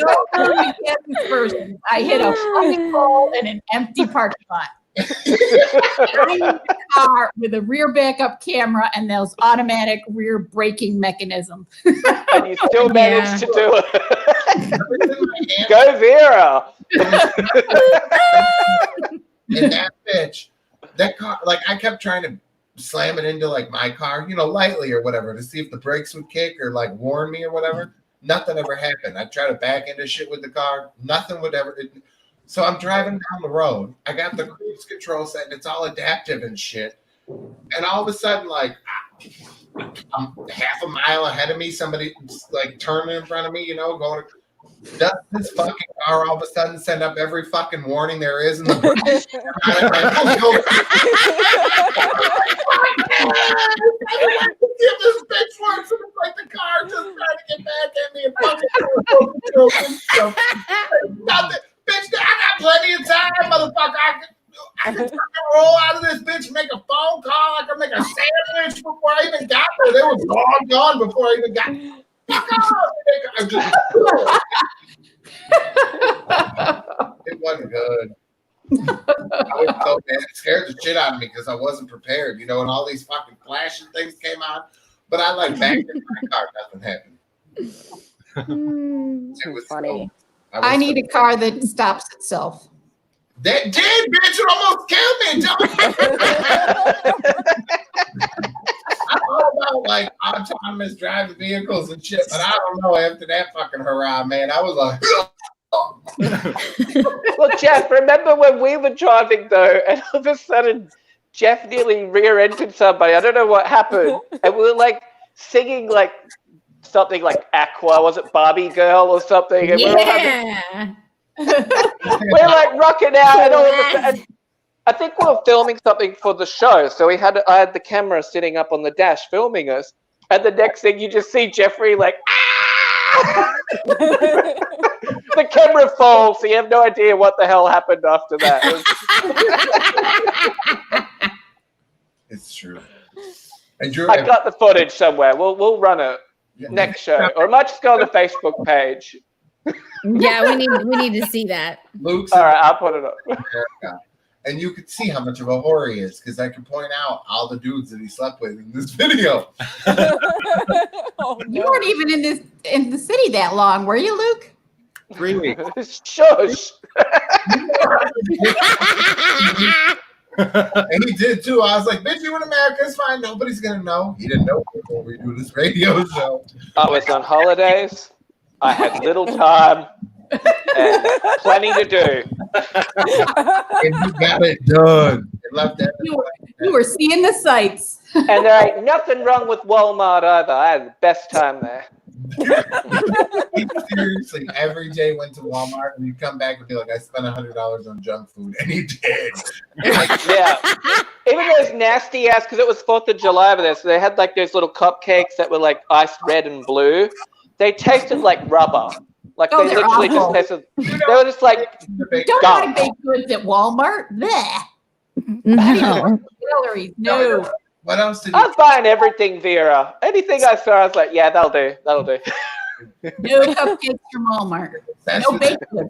to get this person. I hit a fucking pole in an empty parking lot. I need a car with a rear backup camera and those automatic rear braking mechanism. And you still managed to do it. Go Vera. And that bitch, that car, like I kept trying to slam it into like my car, lightly or whatever, to see if the brakes would kick or like warn me or whatever. Nothing ever happened. I tried to back into shit with the car. Nothing would ever. So I'm driving down the road. I got the cruise control set and it's all adaptive and shit. And all of a sudden, like, I'm half a mile ahead of me. Somebody like turning in front of me, going. Does this fucking car all of a sudden send up every fucking warning there is in the book? This bitch works, and it's like the car just trying to get back at me and fucking nothing. Bitch, I got plenty of time, motherfucker. I can fucking roll out of this bitch and make a phone call. I can make a sandwich before I even got there. They were gone before I even got there. It wasn't good. I was so bad. It scared the shit out of me because I wasn't prepared, and all these fucking flashing things came on. But I like backed in my car, nothing happened. It was funny. So, I need a car that stops itself. That did, bitch! It almost killed me. I'm all about like autonomous driving vehicles and shit, but I don't know. After that fucking hurrah, man, I was like. Well, Jeff, remember when we were driving though, and all of a sudden Jeff nearly rear-ended somebody. I don't know what happened, and we were like singing like something like Aqua, was it Barbie Girl or something? And Yeah. we're like rocking out, and all of a sudden, I think we were filming something for the show, so I had the camera sitting up on the dash filming us, and the next thing you just see Jeffrey like, ah! The camera falls, so you have no idea what the hell happened after that. It's true. And I got the footage somewhere. We'll run it next show, or I might just go on the Facebook page. Yeah, we need to see that. Luke's all right, I'll put it up. And you could see how much of a whore he is, because I can point out all the dudes that he slept with in this video. Oh, You weren't even in the city that long, were you, Luke? 3 weeks. Shush. And he did too. I was like, bitch, you in America, it's fine. Nobody's going to know. He didn't know before we do this radio show. I was on holidays. I had little time and plenty to do. And you got it done. And left that. You were seeing the sights. And there ain't nothing wrong with Walmart either. I had the best time there. He seriously every day went to Walmart and he'd come back and be like, I spent $100 on junk food. And he did. Yeah. Even those nasty ass, because it was 4th of July over there, so they had like those little cupcakes that were like iced red and blue. They tasted like rubber. Like they literally awful. just tasted. They were just like Don't gum. buy baked goods at Walmart. Bleh. No. Calories. No. What else did I was buying everything, Vera. Anything I saw, I was like, yeah, that'll do. That'll do. No cupcakes from Walmart. No baked goods.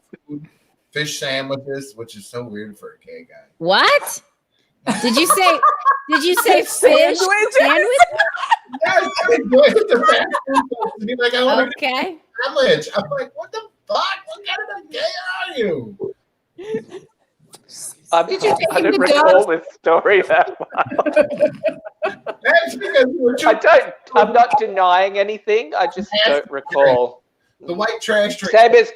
Fish sandwiches, which is so weird for a gay guy. What? Did you say fish sandwich? Yes, I would go to the fast food place and be like, I want a Okay. sandwich. I'm like, what the fuck? What kind of a gay are you? I Did you take didn't the recall dogs? this story that well. That's because you were I'm not denying anything. I just don't recall. the white trash drink. Same as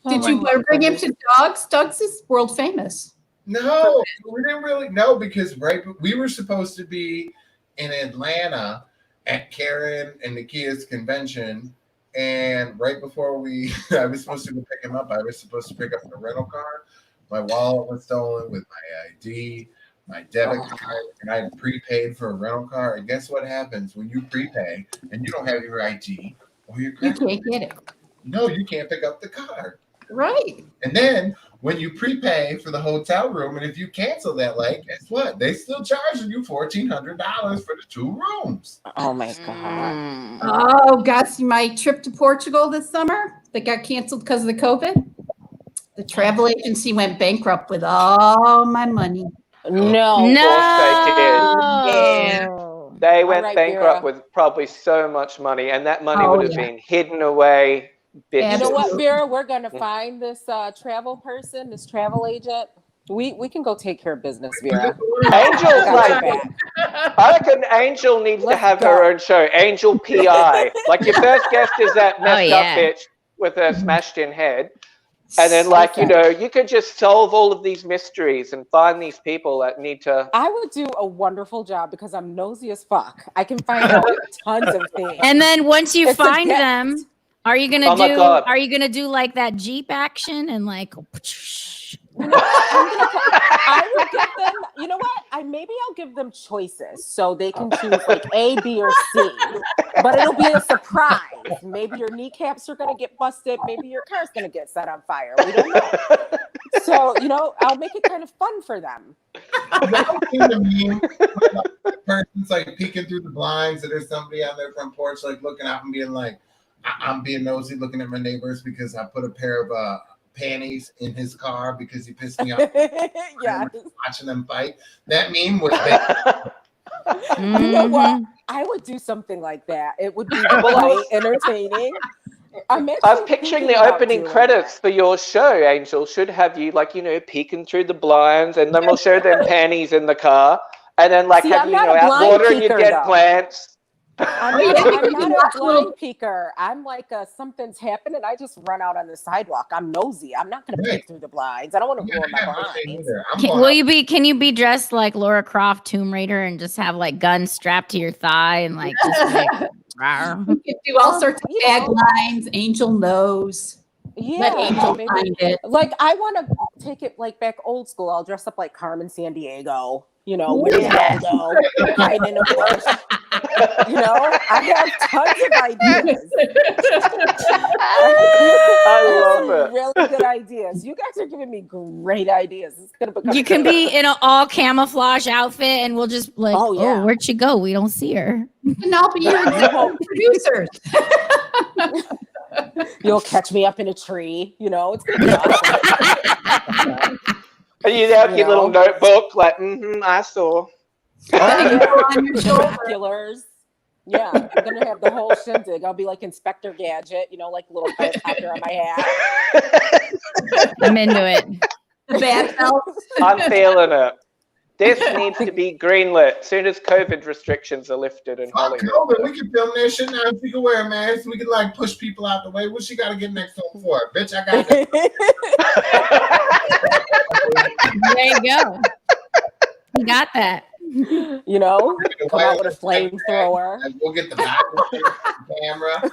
Did you bring him to Dogs? Dogs is world famous. No, we didn't really know because we were supposed to be in Atlanta at Karen and Nikia's convention, and right before I was supposed to go pick him up. I was supposed to pick up the rental car. My wallet was stolen with my ID, my debit card, and I had prepaid for a rental car. And guess what happens when you prepay and you don't have your ID or your You credit can't get it. No, you can't pick up the car. Right. And then when you prepay for the hotel room, and if you cancel that late, guess what? They still charging you $1,400 for the 2 rooms. Oh my god. Oh, got my trip to Portugal this summer that got canceled because of the COVID. The travel agency went bankrupt with all my money. No. No. course they did. Yeah. They All went right, bankrupt Vera. with probably so much money, and that money Oh, would have yeah. been hidden away. Bitches. You know what, Absolutely. Vera? We're gonna find this travel person, this travel agent. We can go take care of business, Vera. Angel's Got like, your back. I reckon Angel needs to Let's have go. her own show, Angel PI. Like your first guest is that messed up yeah. bitch with a smashed in head. And then, like, you Listen. know, you could just solve all of these mysteries and find these people that need to. I would do a wonderful job because I'm nosy as fuck. I can find out tons of things. And then once you It's a find gift. them, are you gonna Oh my do? God. Are you gonna do like that Jeep action and like? You know what? I would give them. You know what? Maybe I'll give them choices so they can choose like A, B, or C. But it'll be a surprise. Maybe your kneecaps are gonna get busted. Maybe your car's gonna get set on fire. We don't know. So you know, I'll make it kind of fun for them. The person's like peeking through the blinds, and there's somebody on their front porch, like looking out and being like, I'm being nosy, looking at my neighbors because I put a pair of panties in his car because he pissed me off. Yeah. Watching them fight. That meme was bad. You know what? Mhm. I would do something like that. It would be quite entertaining. I was picturing the opening credits for your show, Angel. Should have you, like, you know, peeking through the blinds, and then we'll show them panties in the car, and then, like, See, have I'm you not know, a out blind watering your peeker, dead though. plants. I'm yeah, not, we I'm can not watch a a little- blind peeker. I'm like something's happening. I just run out on the sidewalk. I'm nosy. I'm not going to peek through the blinds. I don't want to ruin my blinds. Can you be dressed like Laura Croft Tomb Raider and just have like guns strapped to your thigh and like just like rawr? You can do all sorts of you know. taglines. Angel knows. Let Yeah, Angel maybe. find it. Like I want to take it like back old school. I'll dress up like Carmen Sandiego. You know, with Yeah. Waldo, hiding in a bush. You know, I have tons of ideas. I love it. Really good ideas. You guys are giving me great ideas. It's gonna become. You can be in an all camouflage outfit and we'll just like, Oh, yeah. where'd she go? We don't see her. And I'll be your producers. You'll catch me up in a tree. You know, it's gonna be awesome. And you have You your little know? notebook, like, I saw. Binoculars. Yeah, I'm gonna have the whole shindig. I'll be like Inspector Gadget, you know, like a little helicopter on my hat. I'm into it. The bad self. I'm feeling it. This needs to be greenlit as soon as COVID restrictions are lifted in Fuck Hollywood. COVID. We can film that shit now. She can wear a mask. We can like push people out the way. What she got to get next home for? Bitch, I got it. There you go. You got that. You know, come out with a flamethrower. And we'll get the camera.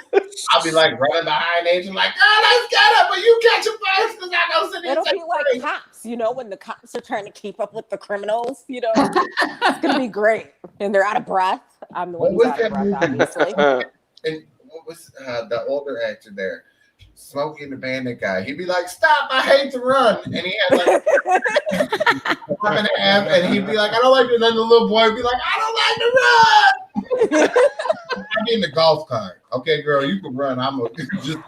I'll be like running behind Angel, like, oh, let's get him, but you catch him first because I know something. It'll be like cops, you know, when the cops are trying to keep up with the criminals, you know. It's gonna be great. And they're out of breath. I'm the one who's out of breath, obviously. And what was the older actor there? Smokey and the Bandit guy. He'd be like, stop, I hate to run. And he had like time and a half, and he'd be like, I don't like to run. The little boy would be like, I don't like to run. I mean the golf cart. Okay, girl, you can run. I'm just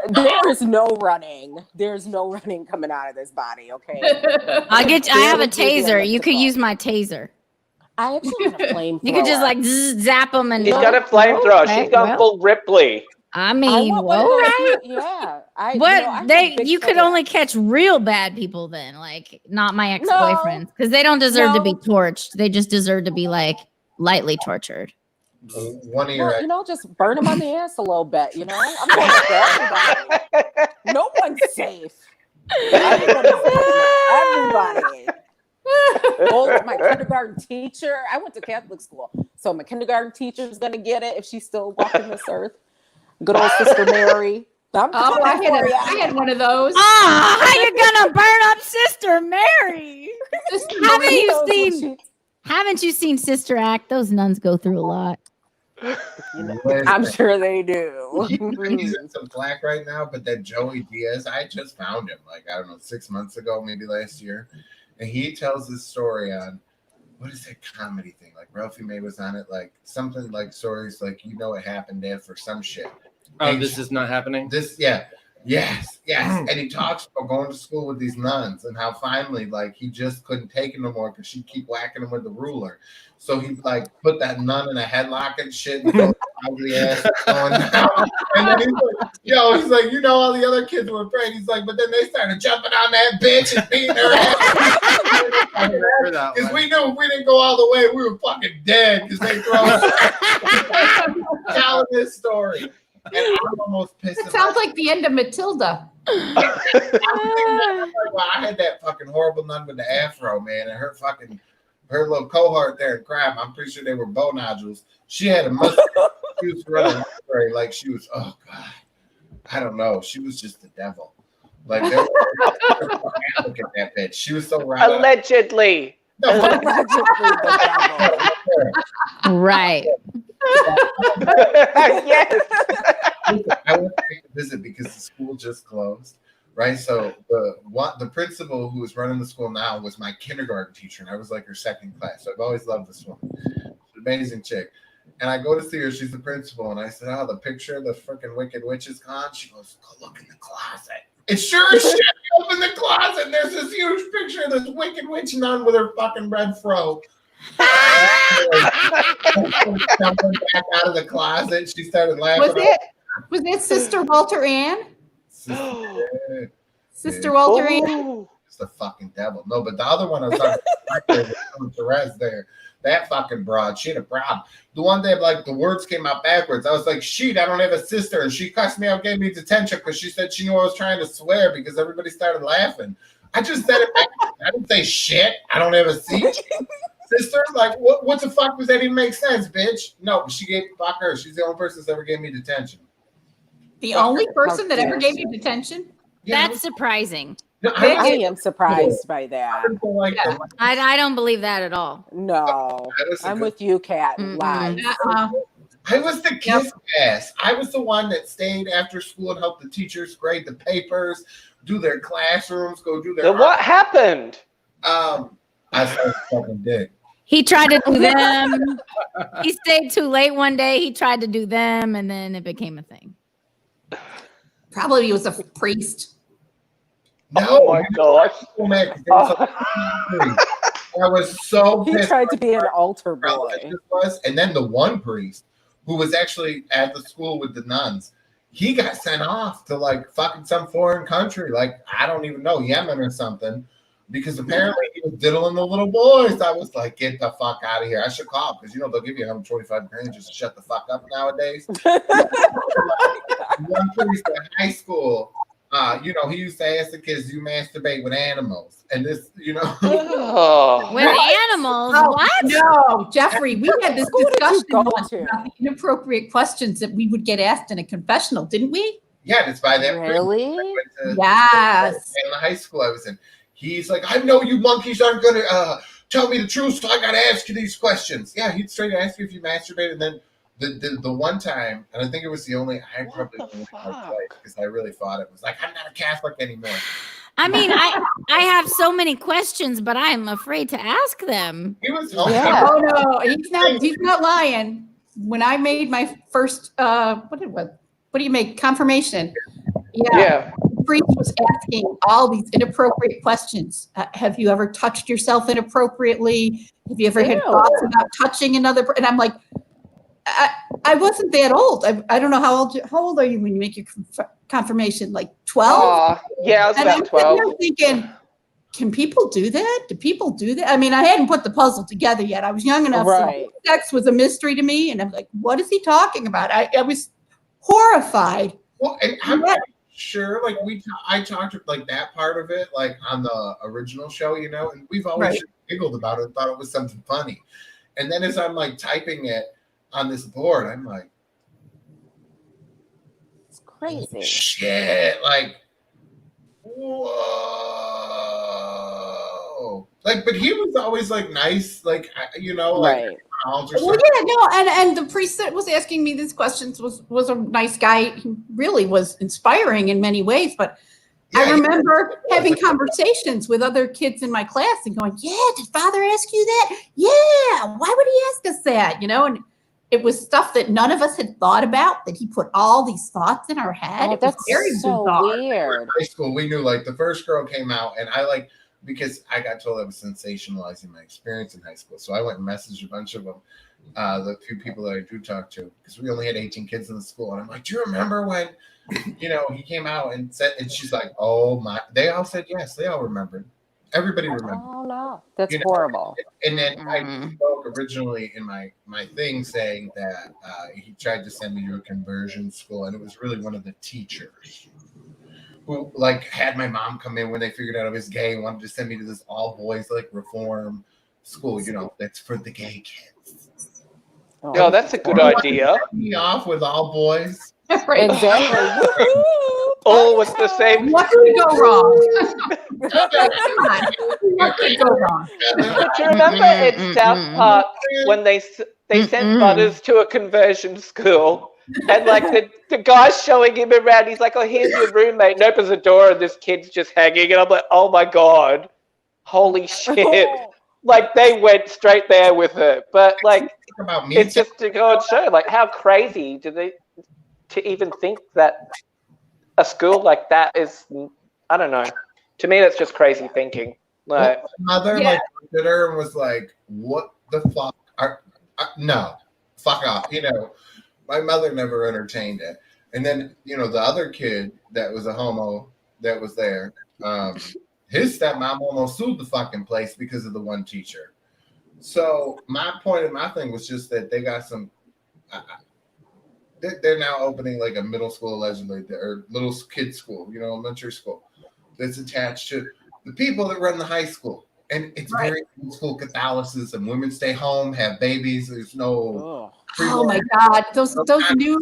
there is no running. There's no running coming out of this body, okay? I have a taser. You could use my taser. I actually have a flamethrower. You could just like zap them and He's got a flamethrower. She's gone full Ripley. I mean, all right. Yeah. You could only catch real bad people then, like not my ex-boyfriends, because they don't deserve to be torched. They just deserve to be like lightly tortured. One of your you know, just burn them on the ass a little bit, you know? I'm going for everybody. No one's safe. Everybody. My kindergarten teacher. I went to Catholic school. So my kindergarten teacher is going to get it if she's still walking this earth. Good old Sister Mary. I had one of those. How you gonna burn up Sister Mary? Haven't you seen Sister Act? Those nuns go through a lot. I'm sure they do. He's in some flack right now, but that Joey Diaz, I just found him like, I don't know, 6 months ago, maybe last year. And he tells this story on, what is that comedy thing? Like Ralphie May was on it, like something like stories like, you know, it happened there for some shit. Oh, this is not happening? This, yeah. Yes, and he talks about going to school with these nuns and how finally, like, he just couldn't take it no more because she'd keep whacking him with the ruler. So he like put that nun in a headlock and shit, and go ugly ass going down. And then he's like, he's like, all the other kids were afraid. He's like, but then they started jumping on that bitch and beating her ass. Because we knew if we didn't go all the way, we were fucking dead. Because they throw telling this story. And I'm almost pissed. It sounds like the end of Matilda. I had that fucking horrible nun with the afro, man, and her little cohort there in crime. I'm pretty sure they were bow nodules. She had a mustache. She was running like she was. Oh God, I don't know. She was just the devil. Like look at that bitch. She was so right. Allegedly. Right. Yes. I went back to visit because the school just closed, right? So the principal who is running the school now was my kindergarten teacher, and I was like her second class. So I've always loved this woman. She's an amazing chick. And I go to see her. She's the principal, and I said, "Oh, the picture of the freaking Wicked Witch is gone." She goes, "Go look in the closet." And sure as shit, I open the closet, and there's this huge picture of this Wicked Witch nun with her fucking red fro. Jumping back out of the closet, she started laughing. Was it Sister Walter Ann? Sister Walter Ann? It's the fucking devil. No, but the other one I was talking about, Therese there, that fucking broad, she had a problem. The one day, like, the words came out backwards. I was like, "Shit, I don't have a sister." And she cussed me out, gave me detention because she said she knew I was trying to swear because everybody started laughing. I just said it backwards. I didn't say shit. I don't have a sister. Like, what the fuck does that even make sense, bitch? No, she gave fuck her. She's the only person that's ever gave me detention. The only person that ever gave you detention? That's surprising. I am surprised by that. Yeah. I don't believe that at all. No, I'm with you, Kat. Lies. I was the kiss ass. I was the one that stayed after school and helped the teachers grade the papers, do their classrooms, go do their. Then what happened? I started fucking dick. He tried to do them. He stayed too late one day. He tried to do them, and then it became a thing. Probably he was a priest. No, oh my gosh. I was so pissed. He tried to be an altar boy. And then the one priest who was actually at the school with the nuns, he got sent off to like fucking some foreign country, like I don't even know, Yemen or something, because apparently he was diddling the little boys. I was like, get the fuck out of here. I should call because they'll give you 125 grand just to shut the fuck up nowadays. One priest in high school. He used to ask the kids, "Do you masturbate with animals?" And this, with animals? What? No, Jeffrey, we had this discussion about the inappropriate questions that we would get asked in a confessional, didn't we? Yeah, it's by that. Really? Yes. In the high school I was in, he's like, "I know you monkeys aren't going to tell me the truth, so I got to ask you these questions." Yeah, he'd straight ask you if you masturbated, and then. The one time, and I think it was the only I probably because I really thought it was like I'm not a Catholic anymore. I mean, I have so many questions, but I'm afraid to ask them. He was Oh no, he's not lying. When I made my first what do you make confirmation? Yeah. The priest was asking all these inappropriate questions. Have you ever touched yourself inappropriately? Have you ever had thoughts about touching another person? And I'm like, I wasn't that old. I don't know how old are you when you make your confirmation? Like 12? Yeah, I was about 12. I'm thinking, can people do that? Do people do that? I mean, I hadn't put the puzzle together yet. I was young enough. Right. So sex was a mystery to me, and I'm like, what is he talking about? I was horrified. Well, and I'm not sure. Like I talked like that part of it, like on the original show, and we've always giggled about it, thought it was something funny, and then as I'm like typing it on this board, I'm like, it's crazy. Shit, like, whoa. Like, but he was always like nice, like, right. Well, yeah, no, and the priest that was asking me these questions was a nice guy. He really was inspiring in many ways, but I remember having conversations with other kids in my class and going, "Yeah, did Father ask you that? Yeah, why would he ask us that?" And it was stuff that none of us had thought about, that he put all these thoughts in our head. Oh, It was that's very so bizarre. weird. High school, we knew like the first girl came out, and I like because I got told I was sensationalizing my experience in high school, so I went and messaged a bunch of them. The few people that I do talk to, because we only had 18 kids in the school, and I'm like, do you remember when, he came out and said, and she's like, oh my, they all said yes, they all remembered. Everybody remembered. Oh no, that's horrible. And then I spoke originally in my thing saying that he tried to send me to a conversion school, and it was really one of the teachers who like had my mom come in when they figured out I was gay and wanted to send me to this all boys like reform school, that's for the gay kids. Oh, that's a good idea. Me off with all boys. Right. Exactly. All with the same. What could go wrong? Come on. What could go wrong? But you remember at South Park when they sent Butters to a conversion school, and like the guy's showing him around. He's like, "Oh, here's your roommate," and opens the door, and this kid's just hanging. And I'm like, "Oh my god, holy shit!" Like they went straight there with it. But like, it's just to go and show, like, how crazy do they to even think that a school like that is? I don't know. To me, that's just crazy thinking. Like, my mother like looked at her and was like, "What the fuck? No, fuck off." My mother never entertained it. And then the other kid that was a homo that was there, his stepmom almost sued the fucking place because of the one teacher. So my point of my thing was just that they got some. They're now opening like a middle school allegedly, or little kids school, elementary school, that's attached to the people that run the high school, and it's very old school Catholicism. Women stay home, have babies. There's no. Oh my God, those new.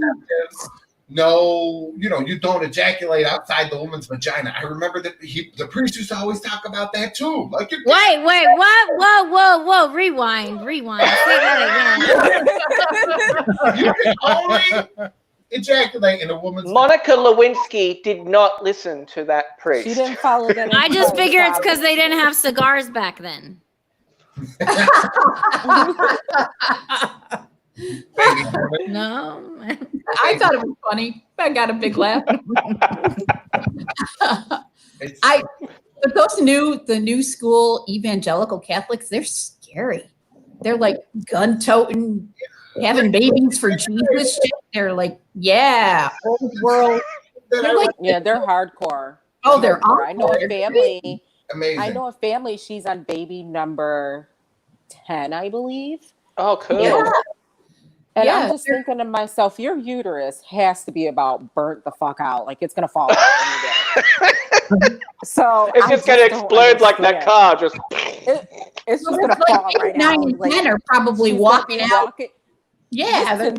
No, you don't ejaculate outside the woman's vagina. I remember that the priest used to always talk about that too. Like, wait, what? Whoa! Rewind. Say that again. You can only ejaculate in a woman's. Monica Lewinsky did not listen to that priest. She didn't follow that. I just figure it's because they didn't have cigars back then. No, I thought it was funny. I got a big laugh. But the new school evangelical Catholics, they're scary. They're like gun toting, having babies for Jesus shit. They're like, old world. They're like, they're hardcore. Oh, they're hardcore. I know a family. Amazing. I know a family. She's on baby number 10, I believe. Oh, cool. Yeah. And I'm just thinking to myself, your uterus has to be about burnt the fuck out. Like it's gonna fall out any day. So it's just gonna explode like that car. It's just gonna fall right out. 9 and 10 are probably walking out. Yeah, they're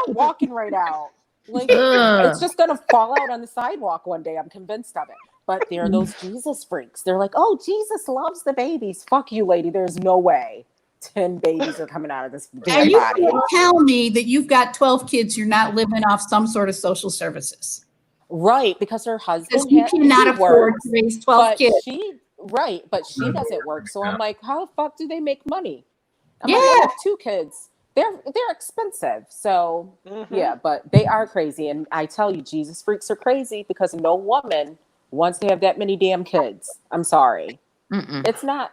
walking right out. Like it's just gonna fall out on the sidewalk one day. I'm convinced of it. But they're those Jesus freaks. They're like, oh, Jesus loves the babies. Fuck you, lady. There's no way 10 babies are coming out of this damn body. You tell me that you've got 12 kids, you're not living off some sort of social services. Right, because her husband cannot afford to raise 12 kids. But she doesn't work. So I'm like, how the fuck do they make money? I'm like, I have 2 kids. They're expensive. So but they are crazy. And I tell you, Jesus freaks are crazy because no woman wants to have that many damn kids. I'm sorry. It's not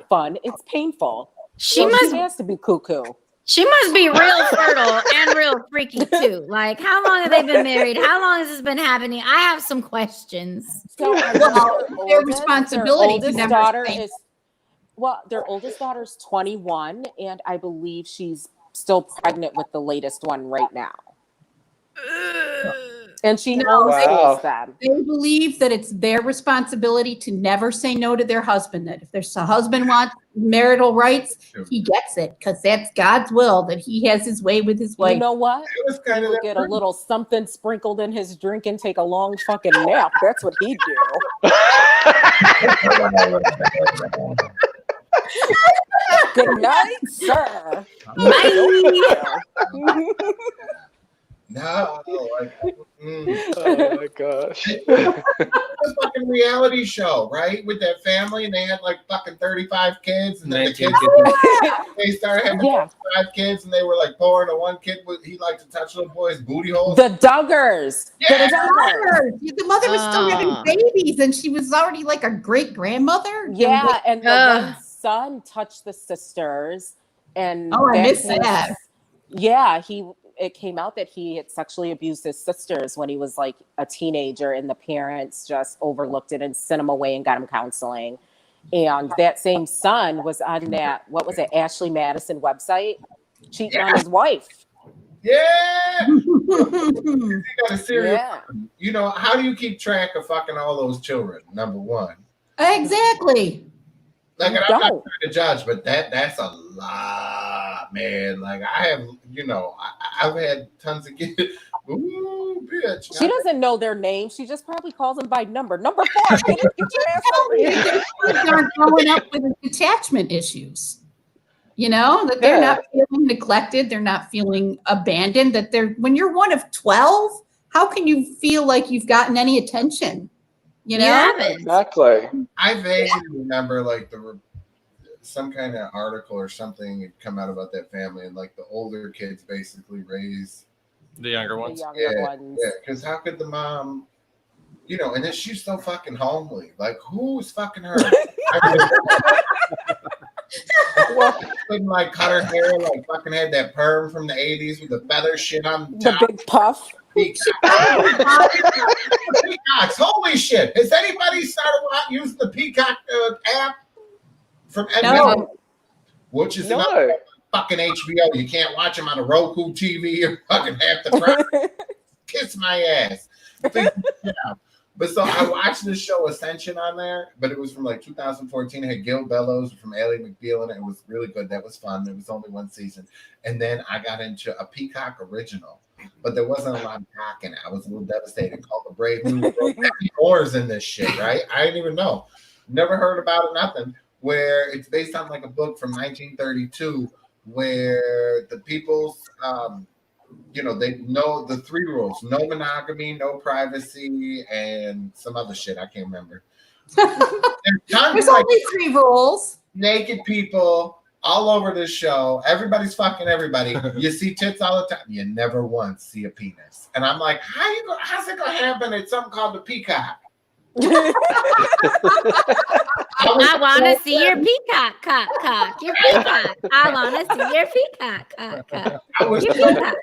fun. It's painful. She has to be cuckoo. She must be real fertile and real freaky too. Like, how long have they been married? How long has this been happening? I have some questions. So their responsibility. Their oldest daughter's 21, and I believe she's still pregnant with the latest one right now. And she homeschools them. They believe that it's their responsibility to never say no to their husband. That if their husband wants marital rights, he gets it because that's God's will. That he has his way with his wife. You know what? It was kind of get a little something sprinkled in his drink and take a long fucking nap. That's what he'd do. Good night, sir. Bye. No, like, Oh my gosh. a fucking reality show, right? With that family, and they had like fucking 35 kids, and then the 19 kids kids. they started having Yeah. 5 kids, and they were like poor, and one kid he liked to touch little boys' booty holes. The Duggars. Yeah. The Duggars. The mother was still having babies, and she was already like a great grandmother. Yeah, and the Ugh. one son touched the sisters, and Oh, I that missed he- that. Yeah, it came out that he had sexually abused his sisters when he was like a teenager, and the parents just overlooked it and sent him away and got him counseling. And that same son was on that, what was it, Ashley Madison website, cheating on his wife. Yeah. You got a serial. Yeah. You know, how do you keep track of fucking all those children? Number one. Exactly. Like, You and I'm not don't. trying to judge, but that's a lot, man. Like, I have, you know, I've had tons of kids. Ooh, bitch. She doesn't know their name. She just probably calls them by number. Number 4, get your ass over here. Kids aren't growing up with attachment issues. You know, that they're not feeling neglected, they're not feeling abandoned, that they're when you're one of 12, how can you feel like you've gotten any attention? You know? You haven't. Exactly. I vaguely remember like some kind of article or something had come out about that family, and like the older kids basically raise The younger The ones. younger ones. Yeah, because how could the mom, you know, and then she's so fucking homely. Like, who's fucking her? Couldn't like cut her hair, like fucking had that perm from the 80s with the feather shit on The top. big puff. Peacocks, holy shit! Has anybody started using the Peacock app from NBC? No. Which is No. another fucking HBO. You can't watch them on a Roku TV or fucking half the crowd. Kiss my ass. But so I watched this show Ascension on there, but it was from like 2014. It had Gil Bellows from Ally McBeal in it. It was really good. That was fun. It was only one season. And then I got into a Peacock original, but there wasn't a lot of cock in it. I was a little devastated. Called The Brave New World. Oars in this shit, right? I didn't even know. Never heard about it, nothing. Where it's based on like a book from 1932 where the people's you know, they know the 3 rules: no monogamy, no privacy, and some other shit I can't remember. There's only 3 rules. Naked people all over this show. Everybody's fucking everybody. You see tits all the time. You never once see a penis. And I'm like, how's it gonna happen? It's something called the Peacock. I want to see your peacock cock. Your peacock. I want to see your peacock cock. I was Your peacock.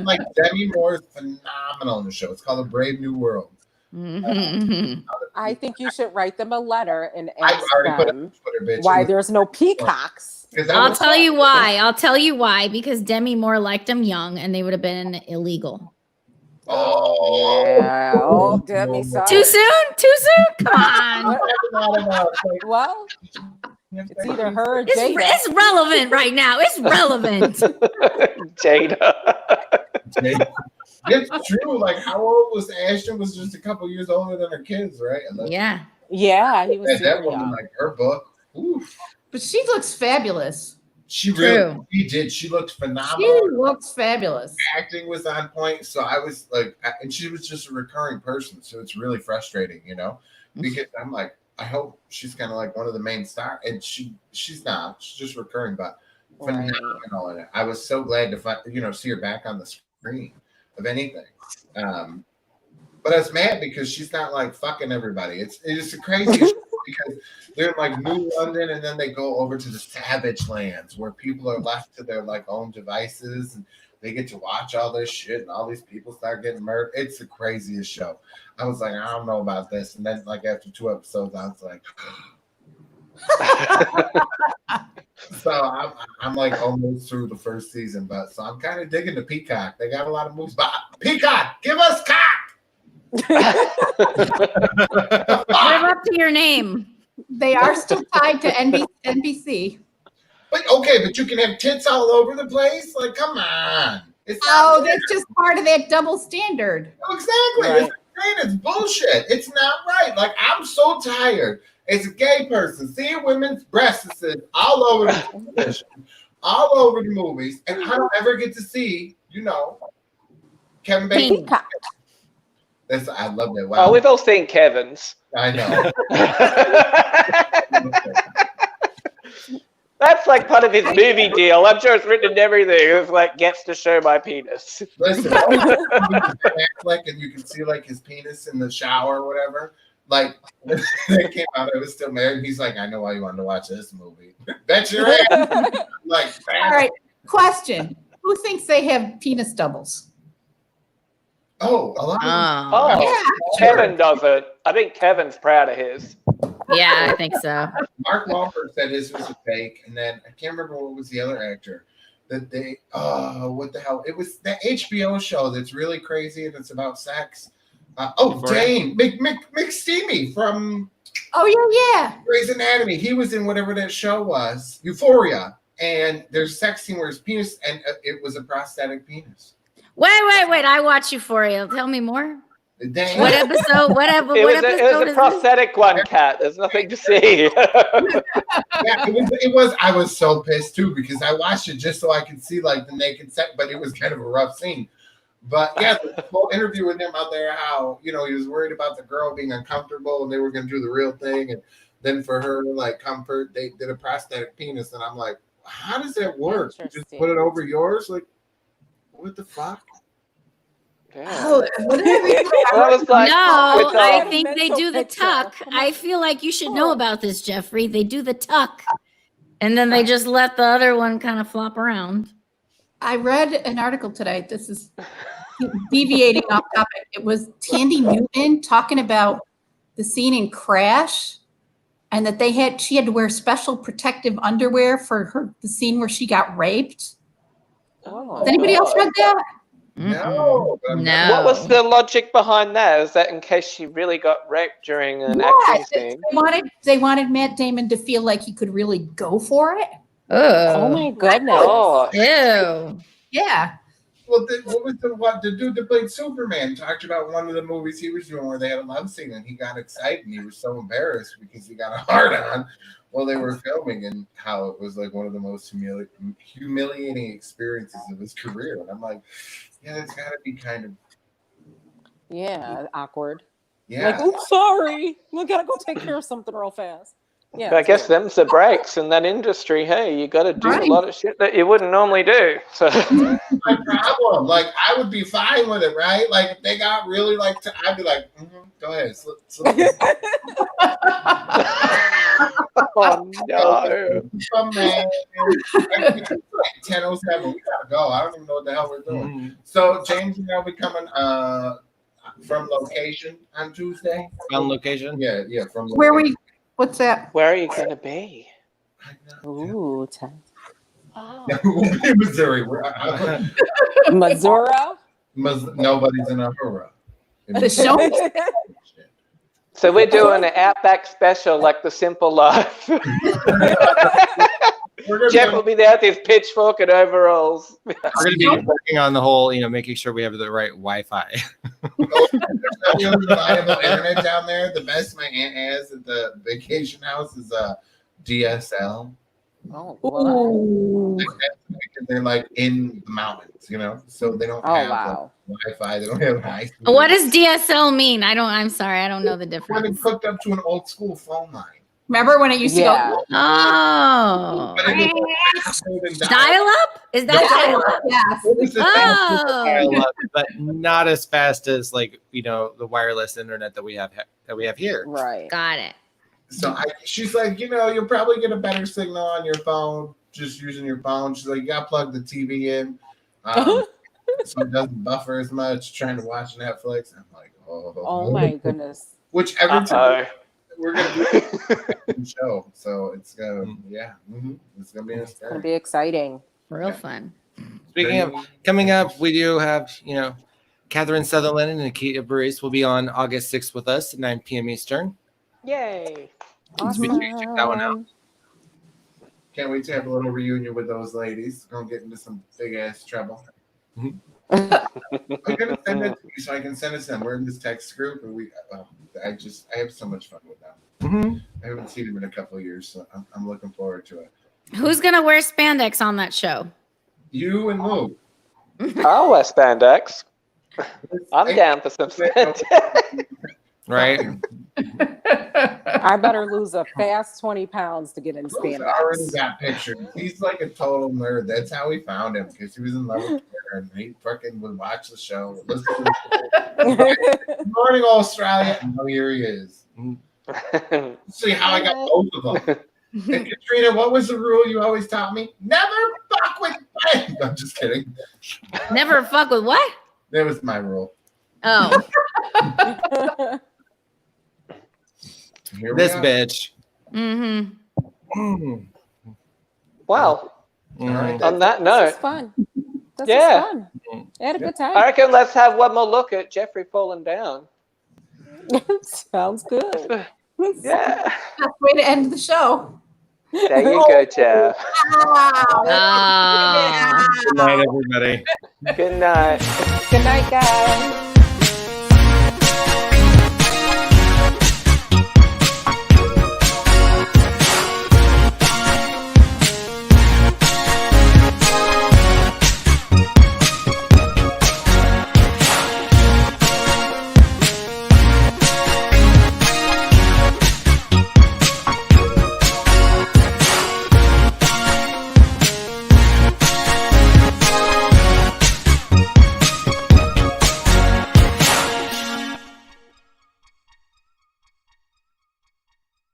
like, Demi Moore is phenomenal in the show. It's called A Brave New World. I think you should write them a letter and I ask already put it them on Twitter, bitch. why there's no peacocks. I'll tell you why. I'll tell you why. Because Demi Moore liked them young, and they would have been illegal. Oh, Yeah. Oh, Demi, sorry. Too soon? Too soon? Come on. Well, it's either her or It's Jada. relevant right now. It's relevant. Jada. It's true. Like, how old was Ashton? Was just a couple years older than her kids, right? And then, Yeah. Yeah, he was that super woman, young. like her book. Oof. But she looks fabulous. She True. really, she did. She looked She phenomenal. looks fabulous. Acting was on point. So I was like, and she was just a recurring person. So it's really frustrating, you know, because I'm like, I hope she's kind of like one of the main stars, and she's not. She's just recurring, but Right. phenomenal in it. I was so glad to see her back on the screen of anything. But I was mad because she's not like fucking everybody. It's a crazy because they're in like New London, and then they go over to the savage lands where people are left to their like own devices, and they get to watch all this shit, and all these people start getting murdered. It's the craziest show. I was like, I don't know about this, and then like after 2 episodes, I was like, so I'm like almost through the first season, but so I'm kind of digging the Peacock. They got a lot of moves, but Peacock, give us cock. Live up to your name. They are still tied to NBC. But okay, but you can have tits all over the place. Like, come on. It's Oh, not that's just part of that double standard. exactly. Right. It's bullshit. It's not right. Like, I'm so tired as a gay person seeing women's breasts all over the television, all over the movies, and I don't ever get to see, Kevin Bacon. Peacock. I love that. Wow. Oh, we've all seen Kevin's. I know. That's like part of his movie deal. I'm sure it's written in everything. It's like gets to show my penis. Listen, like, and you can see like his penis in the shower or whatever. Like when it came out, I was still married. He's like, I know why you wanted to watch this movie. That's your ass. Like, All right. Question: who thinks they have penis doubles? oh, a lot of Oh, Yeah, Kevin does it. I think Kevin's proud of his. Yeah, I think so. Mark Wahlberg said his was a fake, and then I can't remember what was the other actor that they. Oh, what the hell? It was the HBO show that's really crazy and it's about sex. Dane McSteamy from yeah. Grey's Anatomy. He was in whatever that show was, Euphoria, and there's sex scene where his penis and it was a prosthetic penis. Wait. I watch Euphoria. Tell me more. Dane, What episode? What episode It was a is prosthetic one, Kat. There's nothing to see. Yeah, it was. I was so pissed too because I watched it just so I could see like the naked sex, but it was kind of a rough scene. But yeah, the whole interview with him out there, how he was worried about the girl being uncomfortable and they were going to do the real thing, and then for her like comfort, they did a prosthetic penis, and I'm like, how does that work? You just put it over yours, like what the fuck? Oh, what did I read? Well, it was like, No, with, I um, think they do the picture. tuck. I feel like you should know about this, Jeffrey. They do the tuck, and then they just let the other one kind of flop around. I read an article today. This is deviating off topic. It was Tandy Newton talking about the scene in Crash, and that she had to wear special protective underwear for the scene where she got raped. Oh, Has anybody else read that? No, No. What was the logic behind that? Is that in case she really got raped during an action scene? They wanted Matt Damon to feel like he could really go for it. Oh my goodness. Oh, Ew. Yeah. Well, the dude that played Superman talked about one of the movies he was doing where they had a love scene and he got excited and he was so embarrassed because he got a hard on while they were filming, and how it was like one of the most humiliating experiences of his career. And I'm like, yeah, that's got to be kind of awkward. yeah. Like, oops, sorry. We gotta go take care of something real fast. Yeah. I guess them's the breaks in that industry. Hey, you got to do Right. a lot of shit that you wouldn't normally do. So My problem. Like, I would be fine with it, right? Like, if they got really like, I'd be like, go ahead, slip. oh no. Oh, man. It's like 10:07. We gotta go. I don't even know what the hell we're doing. So James and I'll be coming from location on Tuesday. On location. Yeah, from Where location. what's that? Where are you going to be? Ooh, Oh. Missouri. Missouri. Nobody's in a hurrah. The show? So we're doing an Outback special like The Simple Life. Jeff will be there with his pitchfork and overalls. We're going to be working on the whole, making sure we have the right Wi-Fi. Reliable internet down there. The best my aunt has at the vacation house is DSL. Oh, Ooh. Because they're like in the mountains, so they don't oh have wow. Wi-Fi. They don't have high speed. What does DSL mean? I'm sorry, I don't know the When difference. it's hooked up to an old school phone line. Remember when it used to go? Oh, But it is dial up? Is that dial up? Yes. What was the thing? Oh, But not as fast as the wireless internet that we have here. Right. got it. So she's like, you'll probably get a better signal on your phone just using your phone. She's like, you got to plug the TV in so it doesn't buffer as much trying to watch Netflix. I'm like, Oh my goodness. Which every time Uh-oh. we're going to do a show. So it's going to, it's going to be It's gonna be exciting. Real fun. Speaking of coming up, we do have, Catherine Sutherland and Nikita Burris will be on August 6th with us at 9 p.m. Eastern. Yay. Awesome. Check that one out. Can't wait to have a little reunion with those ladies. Gonna get into some big ass trouble. I'm gonna send it to you so I can send it to them. We're in this text group, and I have so much fun with them. I haven't seen them in a couple of years, so I'm looking forward to it. Who's gonna wear spandex on that show? You and Lou. I'll wear spandex. I'm down for some spandex. Right? I better lose a fast 20 pounds to get in Rose already spandex. got pictures. He's like a total nerd. That's how we found him, because he was in love with her and he fucking would watch the show. Listen to Good morning, Australia. And now here he is. See how I got both of them. And Katrina, what was the rule you always taught me? Never fuck with friends. I'm just kidding. Never fuck with what? That was my rule. Oh. Here we This are. bitch. Mm-hmm. Well, All right, on that This note, is fun. This Yeah. is fun. I had a good I time. reckon let's have one more look at Jeffrey falling down. Sounds good. Yeah. Best way to end the show. There you go, Jeff. Ah. Good night, everybody. Good night. Good night, guys.